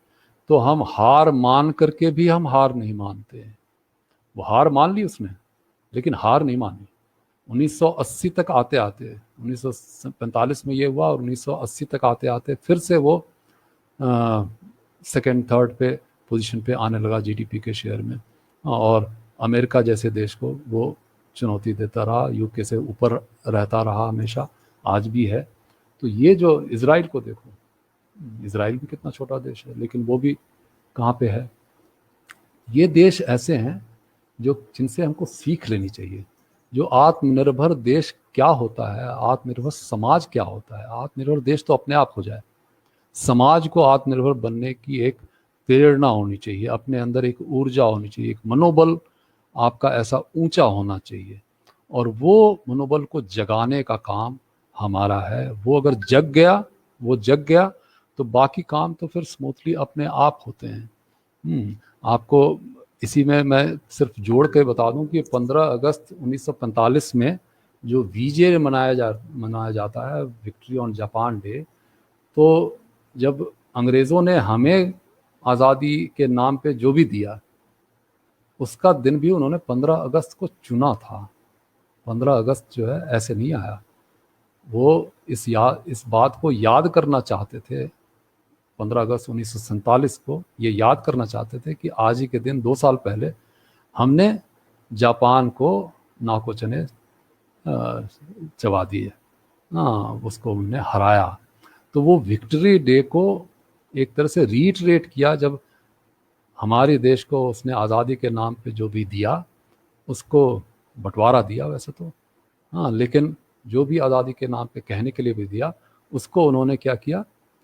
तो हम हार मान करके भी हम हार नहीं मानते हैं। वो हार मान ली उसने, लेकिन हार नहीं मानी। 1980 तक आते आते, 1945 में ये हुआ, और 1980 तक आते आते फिर से वो सेकंड थर्ड पे पोजीशन पे आने लगा जीडीपी के शेयर में, और अमेरिका जैसे देश को वो चुनौती देता रहा, यूके से ऊपर रहता रहा हमेशा, आज भी है। तो ये जो इजराइल को देखो, इजराइल भी कितना छोटा देश है, लेकिन वो भी कहाँ पे है। ये देश ऐसे हैं जो जिनसे हमको सीख लेनी चाहिए। जो आत्मनिर्भर देश क्या होता है, आत्मनिर्भर समाज क्या होता है। आत्मनिर्भर देश तो अपने आप हो जाए, समाज को आत्मनिर्भर बनने की एक प्रेरणा होनी चाहिए, अपने अंदर एक ऊर्जा होनी चाहिए, एक मनोबल आपका ऐसा ऊंचा होना चाहिए, और वो मनोबल को जगाने का काम हमारा है। वो अगर जग गया तो बाकी काम तो फिर स्मूथली अपने आप होते हैं। आपको इसी में मैं सिर्फ जोड़ के बता दूं कि 15 अगस्त 1945 में जो वीजे मनाया जाता है, विक्ट्री ऑन जापान डे, तो जब अंग्रेज़ों ने हमें आज़ादी के नाम पे जो भी दिया, उसका दिन भी उन्होंने 15 अगस्त को चुना था। 15 अगस्त जो है ऐसे नहीं आया, वो इस बात को याद करना चाहते थे। 15 अगस्त 1947 को ये याद करना चाहते थे कि आज ही के दिन 2 साल पहले हमने जापान को नाको चने चबा दिए, उसको हमने हराया। तो वो विक्ट्री डे को एक तरह से रीट्रेट किया, जब हमारे देश को उसने आज़ादी के नाम पे जो भी दिया उसको बंटवारा दिया वैसे तो, हाँ, लेकिन जो भी आज़ादी के नाम पे कहने के लिए भी दिया उसको उन्होंने क्या किया,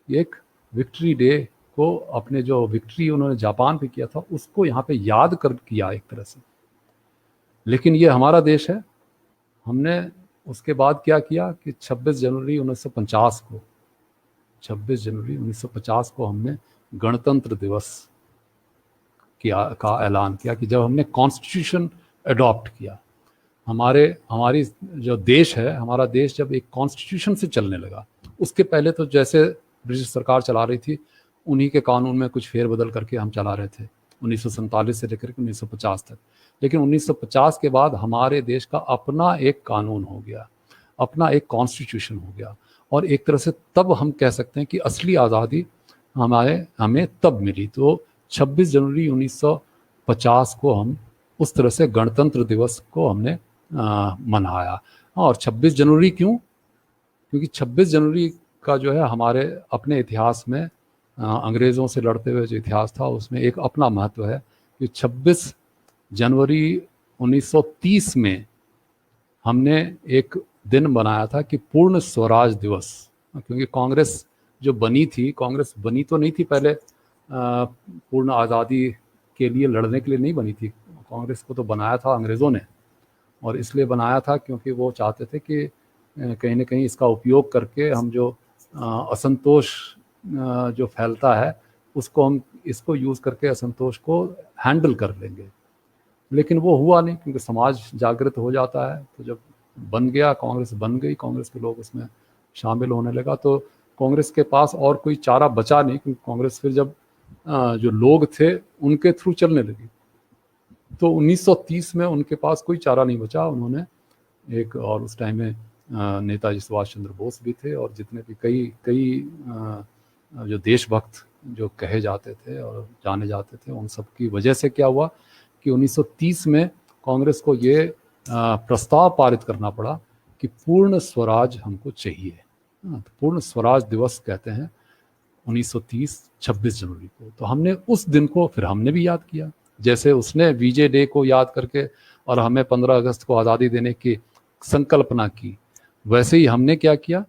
एक विक्ट्री डे को, अपने जो विक्ट्री उन्होंने जापान पे किया था उसको यहाँ पे याद कर किया एक तरह से। लेकिन ये हमारा देश है, हमने उसके बाद क्या किया कि 26 जनवरी 1950 को 26 जनवरी 1950 को हमने गणतंत्र दिवस का ऐलान किया कि जब हमने कॉन्स्टिट्यूशन अडॉप्ट किया। हमारी जो देश है, हमारा देश जब एक कॉन्स्टिट्यूशन से चलने लगा, उसके पहले तो जैसे ब्रिटिश सरकार चला रही थी उन्हीं के कानून में कुछ फेरबदल करके हम चला रहे थे 1947 से लेकर के 1950 तक। लेकिन 1950 के बाद हमारे देश का अपना एक कानून हो गया, अपना एक कॉन्स्टिट्यूशन हो गया, और एक तरह से तब हम कह सकते हैं कि असली आज़ादी हमें तब मिली। तो 26 जनवरी 1950 को हम उस तरह से गणतंत्र दिवस को हमने मनाया। और 26 जनवरी क्यों? क्योंकि 26 जनवरी का जो है हमारे अपने इतिहास में अंग्रेज़ों से लड़ते हुए जो इतिहास था उसमें एक अपना महत्व है कि 26 जनवरी 1930 में हमने एक दिन बनाया था कि पूर्ण स्वराज दिवस। क्योंकि कांग्रेस जो बनी थी, कांग्रेस बनी तो नहीं थी पहले पूर्ण आज़ादी के लिए लड़ने के लिए नहीं बनी थी, कांग्रेस को तो बनाया था अंग्रेज़ों ने, और इसलिए बनाया था क्योंकि वो चाहते थे कि कहीं ना कहीं इसका उपयोग करके हम जो असंतोष जो फैलता है उसको हम इसको यूज़ करके असंतोष को हैंडल कर लेंगे। लेकिन वो हुआ नहीं क्योंकि समाज जागृत हो जाता है। तो जब बन गया, कांग्रेस बन गई, कांग्रेस के लोग उसमें शामिल होने लगा, तो कांग्रेस के पास और कोई चारा बचा नहीं, क्योंकि कांग्रेस फिर जब जो लोग थे उनके थ्रू चलने लगी। तो 1930 में उनके पास कोई चारा नहीं बचा, उन्होंने एक, और उस टाइम में नेताजी सुभाष चंद्र बोस भी थे और जितने भी कई जो देशभक्त जो कहे जाते थे और जाने जाते थे, उन सब की वजह से क्या हुआ कि 1930 में कांग्रेस को ये प्रस्ताव पारित करना पड़ा कि पूर्ण स्वराज हमको चाहिए। तो पूर्ण स्वराज दिवस कहते हैं 1930 26 जनवरी को। तो हमने उस दिन को फिर हमने भी याद किया, जैसे उसने वीजे डे को याद करके और हमें 15 अगस्त को आज़ादी देने की संकल्पना की, वैसे ही हमने क्या किया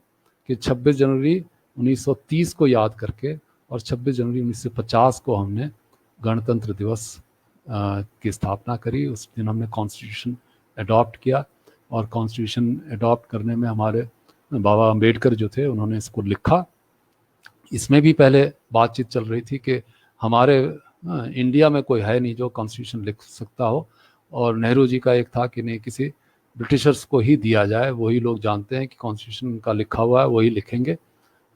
कि 26 जनवरी 1930 को याद करके और 26 जनवरी 1950 को हमने गणतंत्र दिवस की स्थापना करी। उस दिन हमने कॉन्स्टिट्यूशन अडॉप्ट किया, और कॉन्स्टिट्यूशन अडॉप्ट करने में हमारे बाबा अम्बेडकर जो थे उन्होंने इसको लिखा। इसमें भी पहले बातचीत चल रही थी कि हमारे इंडिया में कोई है नहीं जो कॉन्स्टिट्यूशन लिख सकता हो, और नेहरू जी का एक था कि नहीं, किसी ब्रिटिशर्स को ही दिया जाए, वही लोग जानते हैं कि कॉन्स्टिट्यूशन का लिखा हुआ है वही लिखेंगे।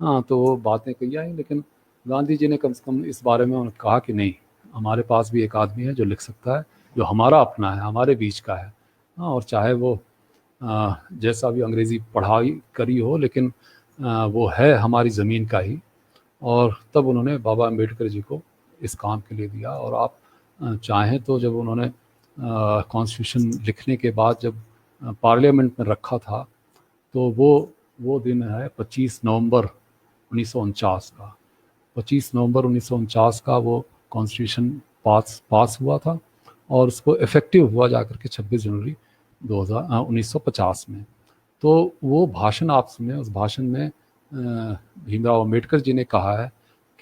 हाँ, तो वो बातें कही आई, लेकिन गांधी जी ने कम से कम इस बारे में कहा कि नहीं, हमारे पास भी एक आदमी है जो लिख सकता है, जो हमारा अपना है, हमारे बीच का है। हाँ, और चाहे वो जैसा भी अंग्रेज़ी पढ़ाई करी हो, लेकिन वो है हमारी ज़मीन का ही। और तब उन्होंने बाबा अम्बेडकर जी को इस काम के लिए दिया। और आप चाहें तो जब उन्होंने कॉन्स्टिट्यूशन लिखने के बाद जब पार्लियामेंट में रखा था, तो वो दिन है 25 नवंबर 1949 का। 25 नवंबर 1949 का वो कॉन्स्टिट्यूशन पास हुआ था, और उसको इफ़ेक्टिव हुआ जाकर के 26 जनवरी 1950 में। तो वो भाषण आप सुने, उस भाषण में भीमराव अम्बेडकर जी ने कहा है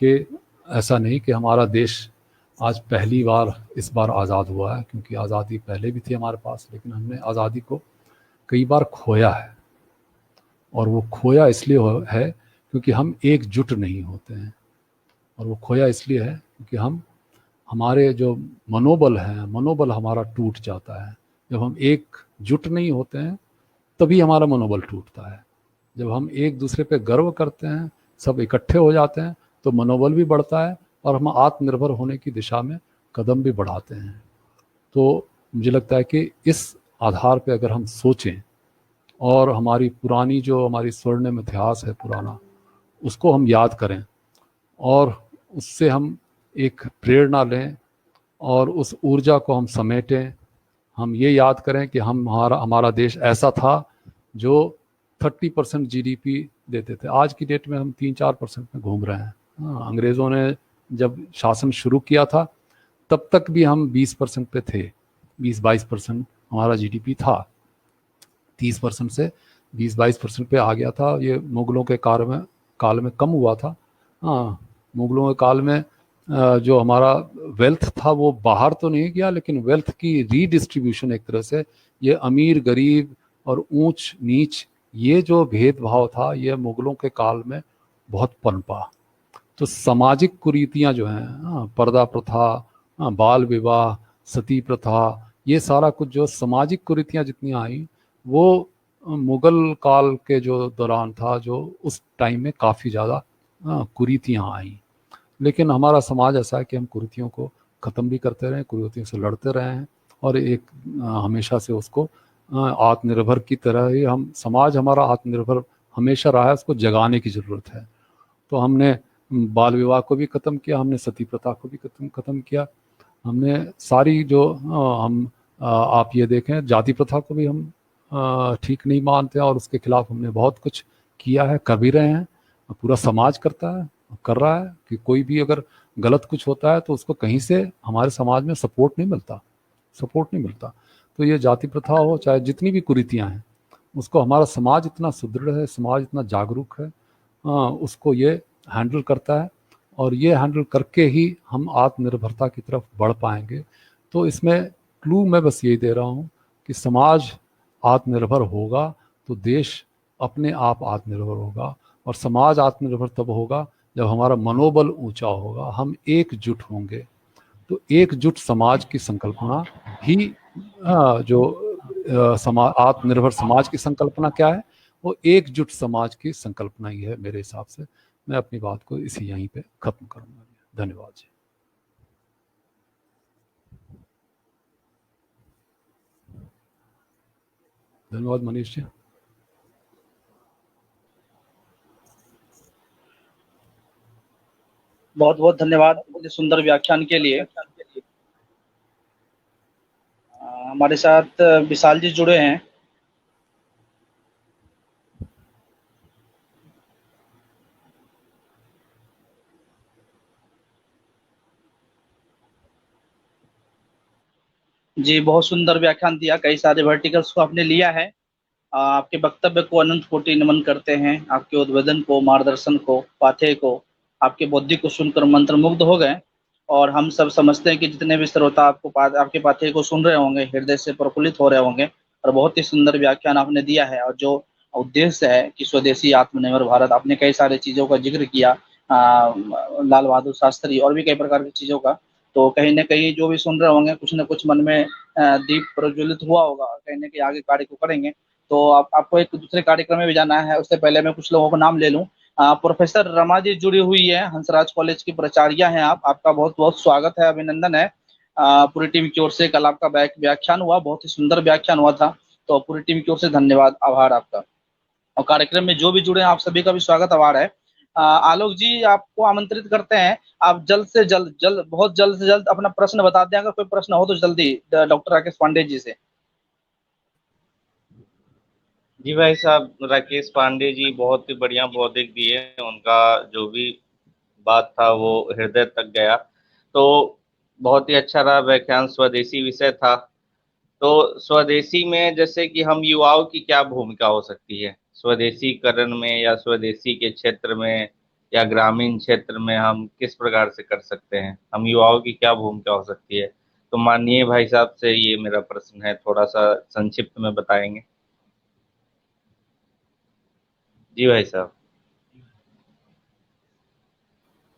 कि ऐसा नहीं कि हमारा देश आज पहली बार इस बार आज़ाद हुआ है, क्योंकि आज़ादी पहले भी थी हमारे पास, लेकिन हमने आज़ादी को कई बार खोया है। और वो खोया इसलिए है क्योंकि हम एकजुट नहीं होते हैं, और वो खोया इसलिए है क्योंकि हमारे जो मनोबल हमारा टूट जाता है। जब हम एकजुट नहीं होते हैं तभी हमारा मनोबल टूटता है। जब हम एक दूसरे पे गर्व करते हैं, सब इकट्ठे हो जाते हैं, तो मनोबल भी बढ़ता है और हम आत्मनिर्भर होने की दिशा में कदम भी बढ़ाते हैं। तो मुझे लगता है कि इस आधार पे अगर हम सोचें और हमारी पुरानी जो हमारी स्वर्णिम इतिहास है पुराना, उसको हम याद करें और उससे हम एक प्रेरणा लें और उस ऊर्जा को हम समेटें। हम ये याद करें कि हमारा देश ऐसा था जो 30% GDP देते थे। आज की डेट में हम 3-4% में घूम रहे हैं। अंग्रेज़ों ने जब शासन शुरू किया था तब तक भी हम 20% पे थे, 20-22% हमारा जीडीपी था, 30% से 20-22% पे आ गया था। ये मुगलों के काल में कम हुआ था। हाँ, मुगलों के काल में जो हमारा वेल्थ था वो बाहर तो नहीं गया, लेकिन वेल्थ की रीडिस्ट्रीब्यूशन एक तरह से, ये अमीर गरीब और ऊंच नीच, ये जो भेदभाव था ये मुगलों के काल में बहुत पनपा। तो सामाजिक कुरीतियां जो हैं, पर्दा प्रथा, बाल विवाह, सती प्रथा, ये सारा कुछ जो सामाजिक कुरीतियां जितनी आई वो मुगल काल के जो दौरान था, जो उस टाइम में काफ़ी ज़्यादा कुरीतियां आई। लेकिन हमारा समाज ऐसा है कि हम कुरीतियों को ख़त्म भी करते रहे, कुरीतियों से लड़ते रहे हैं, और एक हमेशा से उसको आत्मनिर्भर की तरह ही हम, समाज हमारा आत्मनिर्भर हमेशा रहा है, उसको जगाने की ज़रूरत है। तो हमने बाल विवाह को भी ख़त्म किया, हमने सती प्रथा को भी ख़त्म किया, हमने सारी जो आप ये देखें, जाति प्रथा को भी हम ठीक नहीं मानते हैं, और उसके खिलाफ हमने बहुत कुछ किया है, कर भी रहे हैं, पूरा समाज करता है, कर रहा है कि कोई भी अगर गलत कुछ होता है तो उसको कहीं से हमारे समाज में सपोर्ट नहीं मिलता। तो ये जाति प्रथा हो, चाहे जितनी भी कुरीतियां हैं, उसको हमारा समाज इतना सुदृढ़ है, समाज इतना जागरूक है, उसको ये हैंडल करता है, और ये हैंडल करके ही हम आत्मनिर्भरता की तरफ बढ़ पाएंगे। तो इसमें क्लू मैं बस यही दे रहा हूँ कि समाज आत्मनिर्भर होगा तो देश अपने आप आत्मनिर्भर होगा, और समाज आत्मनिर्भर तब होगा जब हमारा मनोबल ऊंचा होगा, हम एकजुट होंगे। तो एकजुट समाज की संकल्पना ही जो आत्मनिर्भर समाज की संकल्पना क्या है, वो एकजुट समाज की संकल्पना ही है मेरे हिसाब से। मैं अपनी बात को इसी यहीं पे खत्म करूंगा। धन्यवाद जी। धन्यवाद मनीष जी। बहुत बहुत धन्यवाद इस सुंदर व्याख्यान के लिए। हमारे साथ विशाल जी जुड़े हैं। जी, बहुत सुंदर व्याख्यान दिया, कई सारे वर्टिकल्स को आपने लिया है। आपके वक्तव्य को अनंत कोटि नमन करते हैं, आपके उद्बोधन को, मार्गदर्शन को, पाठ्य को, आपके बुद्धि को सुनकर मंत्रमुग्ध हो गए। और हम सब समझते हैं कि जितने भी श्रोता आपके पाठ्य को सुन रहे होंगे, हृदय से प्रफुल्लित हो रहे होंगे, और बहुत ही सुंदर व्याख्यान आपने दिया है। और जो उद्देश्य है कि स्वदेशी आत्मनिर्भर भारत, आपने कई सारी चीज़ों का जिक्र किया, लाल बहादुर शास्त्री और भी कई प्रकार की चीज़ों का। तो कहीं ना कहीं जो भी सुन रहे होंगे, कुछ ना कुछ मन में दीप प्रज्वलित हुआ होगा, और कहीं ना कहीं आगे कार्य को करेंगे। तो आपको एक दूसरे कार्यक्रम में भी जाना है, उससे पहले मैं कुछ लोगों को नाम ले लूं। प्रोफेसर रमा जी जुड़ी हुई है, हंसराज कॉलेज की प्राचार्य हैं आप, आपका बहुत बहुत स्वागत है, अभिनंदन है। पूरी टीम की ओर से कल आपका व्याख्यान हुआ, बहुत ही सुंदर व्याख्यान हुआ था। तो पूरी टीम की ओर से धन्यवाद, आभार आपका। और कार्यक्रम में जो भी जुड़े हैं, आप सभी का भी स्वागत, आभार है। आलोक जी, आपको आमंत्रित करते हैं, आप जल्द से जल्द बहुत जल्द से जल्द अपना प्रश्न बता दें, अगर कोई प्रश्न हो तो जल्दी डॉक्टर राकेश पांडे जी से। जी भाई साहब, राकेश पांडे जी बहुत ही बढ़िया बौद्धिक दिए, उनका जो भी बात था वो हृदय तक गया। तो बहुत ही अच्छा रहा व्याख्यान, स्वदेशी विषय था। तो स्वदेशी में जैसे कि हम युवाओं की क्या भूमिका हो सकती है स्वदेशीकरण में, या स्वदेशी के क्षेत्र में या ग्रामीण क्षेत्र में हम किस प्रकार से कर सकते हैं, हम युवाओं की क्या भूमिका हो सकती है? तो माननीय भाई साहब से ये मेरा प्रश्न है, थोड़ा सा संक्षिप्त में बताएंगे। जी भाई साहब।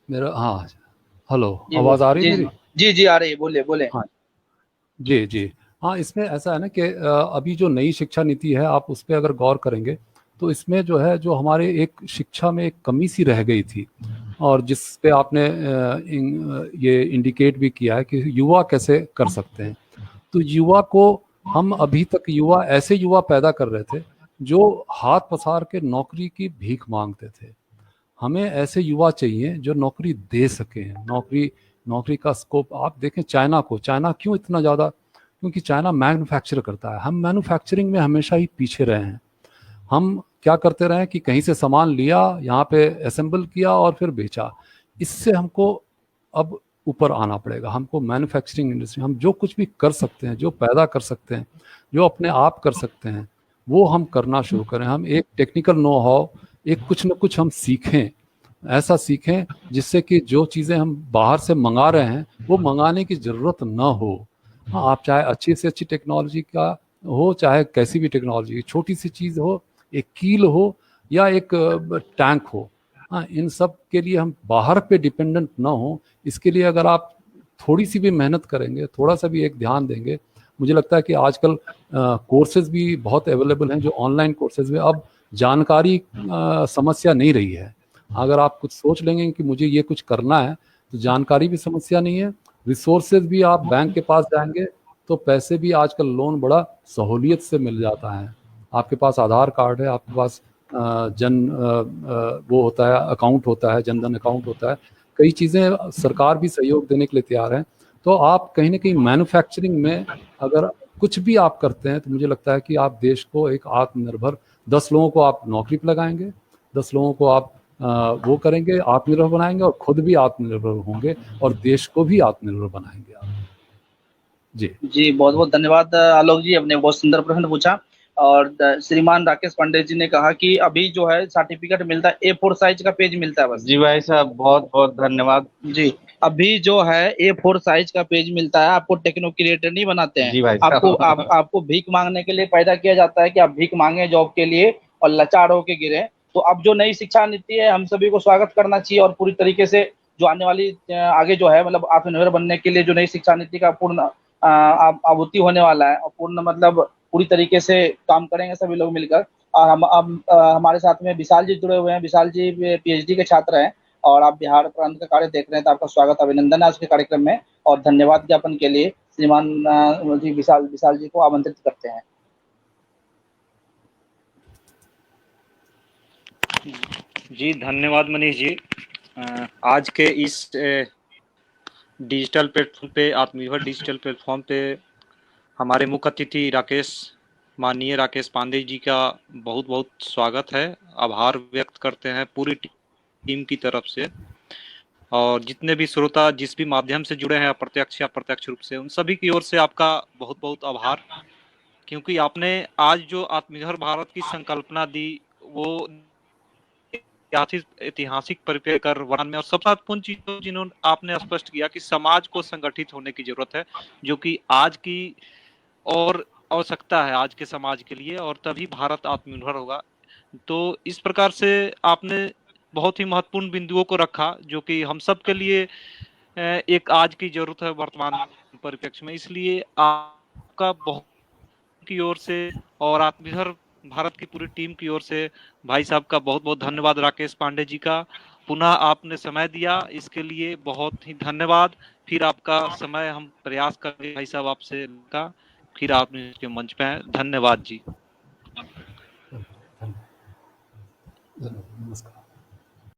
मेरा, हाँ, हेलो, आवाज़ आ रही है मेरी? जी जी आ रही है, बोले बोले। हाँ जी जी। हाँ, इसमें ऐसा है ना कि अभी जो नई शिक्षा नीति है, आप उस पर अगर गौर करेंगे तो इसमें जो है, जो हमारे एक शिक्षा में एक कमी सी रह गई थी, और जिस पे आपने ये इंडिकेट भी किया है कि युवा कैसे कर सकते हैं। तो युवा को, हम अभी तक ऐसे युवा पैदा कर रहे थे जो हाथ पसार के नौकरी की भीख मांगते थे। हमें ऐसे युवा चाहिए जो नौकरी दे सके। नौकरी का स्कोप आप देखें, चाइना क्यों इतना ज़्यादा, क्योंकि चाइना मैन्युफैक्चर करता है। हम मैन्युफैक्चरिंग में हमेशा ही पीछे रहे हैं। हम क्या करते रहे कि कहीं से सामान लिया, यहाँ पे असेंबल किया और फिर बेचा। इससे हमको अब ऊपर आना पड़ेगा। हमको मैन्युफैक्चरिंग इंडस्ट्री, हम जो कुछ भी कर सकते हैं, जो पैदा कर सकते हैं, जो अपने आप कर सकते हैं, वो हम करना शुरू करें। हम एक टेक्निकल नो हाउ, एक कुछ न कुछ हम सीखें, ऐसा सीखें जिससे कि जो चीज़ें हम बाहर से मंगा रहे हैं वो मंगाने की ज़रूरत ना हो। हाँ, आप चाहे अच्छी से अच्छी टेक्नोलॉजी का हो, चाहे कैसी भी टेक्नोलॉजी, छोटी सी चीज़ हो, एक कील हो या एक टैंक हो, हाँ, इन सब के लिए हम बाहर पे डिपेंडेंट ना हो। इसके लिए अगर आप थोड़ी सी भी मेहनत करेंगे, थोड़ा सा भी एक ध्यान देंगे, मुझे लगता है कि आजकल कोर्सेज भी बहुत अवेलेबल हैं, जो ऑनलाइन कोर्सेज में अब जानकारी समस्या नहीं रही है। अगर आप कुछ सोच लेंगे कि मुझे ये कुछ करना है, तो जानकारी भी समस्या नहीं है, रिसोर्सेज भी, आप बैंक के पास जाएंगे तो पैसे भी आजकल लोन बड़ा सहूलियत से मिल जाता है। आपके पास आधार कार्ड है, आपके पास वो होता है, अकाउंट होता है, जनधन अकाउंट होता है, कई चीज़ें सरकार भी सहयोग देने के लिए तैयार है। तो आप कहीं ना कहीं मैन्युफैक्चरिंग में अगर कुछ भी आप करते हैं तो मुझे लगता है कि आप देश को एक आत्मनिर्भर, 10 लोगों को आप नौकरी पर लगाएंगे, 10 लोगों को आप वो करेंगे, आत्मनिर्भर बनाएंगे, और खुद भी आत्मनिर्भर होंगे और देश को भी आत्मनिर्भर बनाएंगे आप। जी जी, बहुत बहुत धन्यवाद आलोक जी, आपने बहुत सुंदर प्रश्न पूछा। और श्रीमान राकेश पांडे जी ने कहा कि अभी जो है सर्टिफिकेट मिलता है, A4 साइज का पेज मिलता है बस। जी भाई साहब, बहुत बहुत धन्यवाद। जी, अभी जो है A4 साइज का पेज मिलता है, आपको टेक्नो क्रिएटर नहीं बनाते हैं। जी भाई साहब। आपको भीख मांगने के लिए पैदा किया जाता है कि आप भीख मांगे जॉब के लिए और लाचार होके गिरे। तो अब जो नई शिक्षा नीति है, हम सभी को स्वागत करना चाहिए, और पूरी तरीके से जो आने वाली आगे जो है, मतलब आत्मनिर्भर बनने के लिए जो नई शिक्षा नीति का पूर्ण आहुति होने वाला है, और पूर्ण मतलब पूरी तरीके से काम करेंगे सभी लोग मिलकर। और हम हमारे साथ में विशाल जी जुड़े हुए हैं। विशाल जी PhD के छात्र हैं, और आप बिहार प्रांत का कार्य देख रहे हैं, तो आपका स्वागत, अभिनंदन है आज के कार्यक्रम में। और धन्यवाद ज्ञापन के लिए श्रीमान जी विशाल जी को आमंत्रित करते हैं। जी धन्यवाद मनीष जी। आज के इस डिजिटल प्लेटफॉर्म पे, आत्मनिर्भर डिजिटल प्लेटफॉर्म पे हमारे मुख्य अतिथि माननीय राकेश पांडे जी का बहुत बहुत स्वागत है। आभार व्यक्त करते हैं पूरी टीम की तरफ से, और जितने भी श्रोता जिस भी माध्यम से जुड़े हैं, अप्रत्यक्ष या प्रत्यक्ष रूप से, उन सभी की ओर से आपका बहुत बहुत आभार, क्योंकि आपने आज जो आत्मनिर्भर भारत की संकल्पना दी वो ऐतिहासिक परिपेय कर वर्णन में, और सबसे महत्वपूर्ण चीज जिन्होंने आपने स्पष्ट किया कि समाज को संगठित होने की जरूरत है, जो कि आज की और आवश्यकता है आज के समाज के लिए, और तभी भारत आत्मनिर्भर होगा। तो इस प्रकार से आपने बहुत ही महत्वपूर्ण बिंदुओं को रखा, जो कि हम सब के लिए एक आज की जरूरत है वर्तमान परिप्रेक्ष्य में। इसलिए आपका बहुत की ओर से और आत्मनिर्भर भारत की पूरी टीम की ओर से भाई साहब का बहुत बहुत धन्यवाद। राकेश पांडे जी का पुनः आपने समय दिया, इसके लिए बहुत ही धन्यवाद। फिर आपका समय हम प्रयास करेंगे भाई साहब आपसे का, फिर आप इसके मंच पे हैं। धन्यवाद जी। धन्यवाद।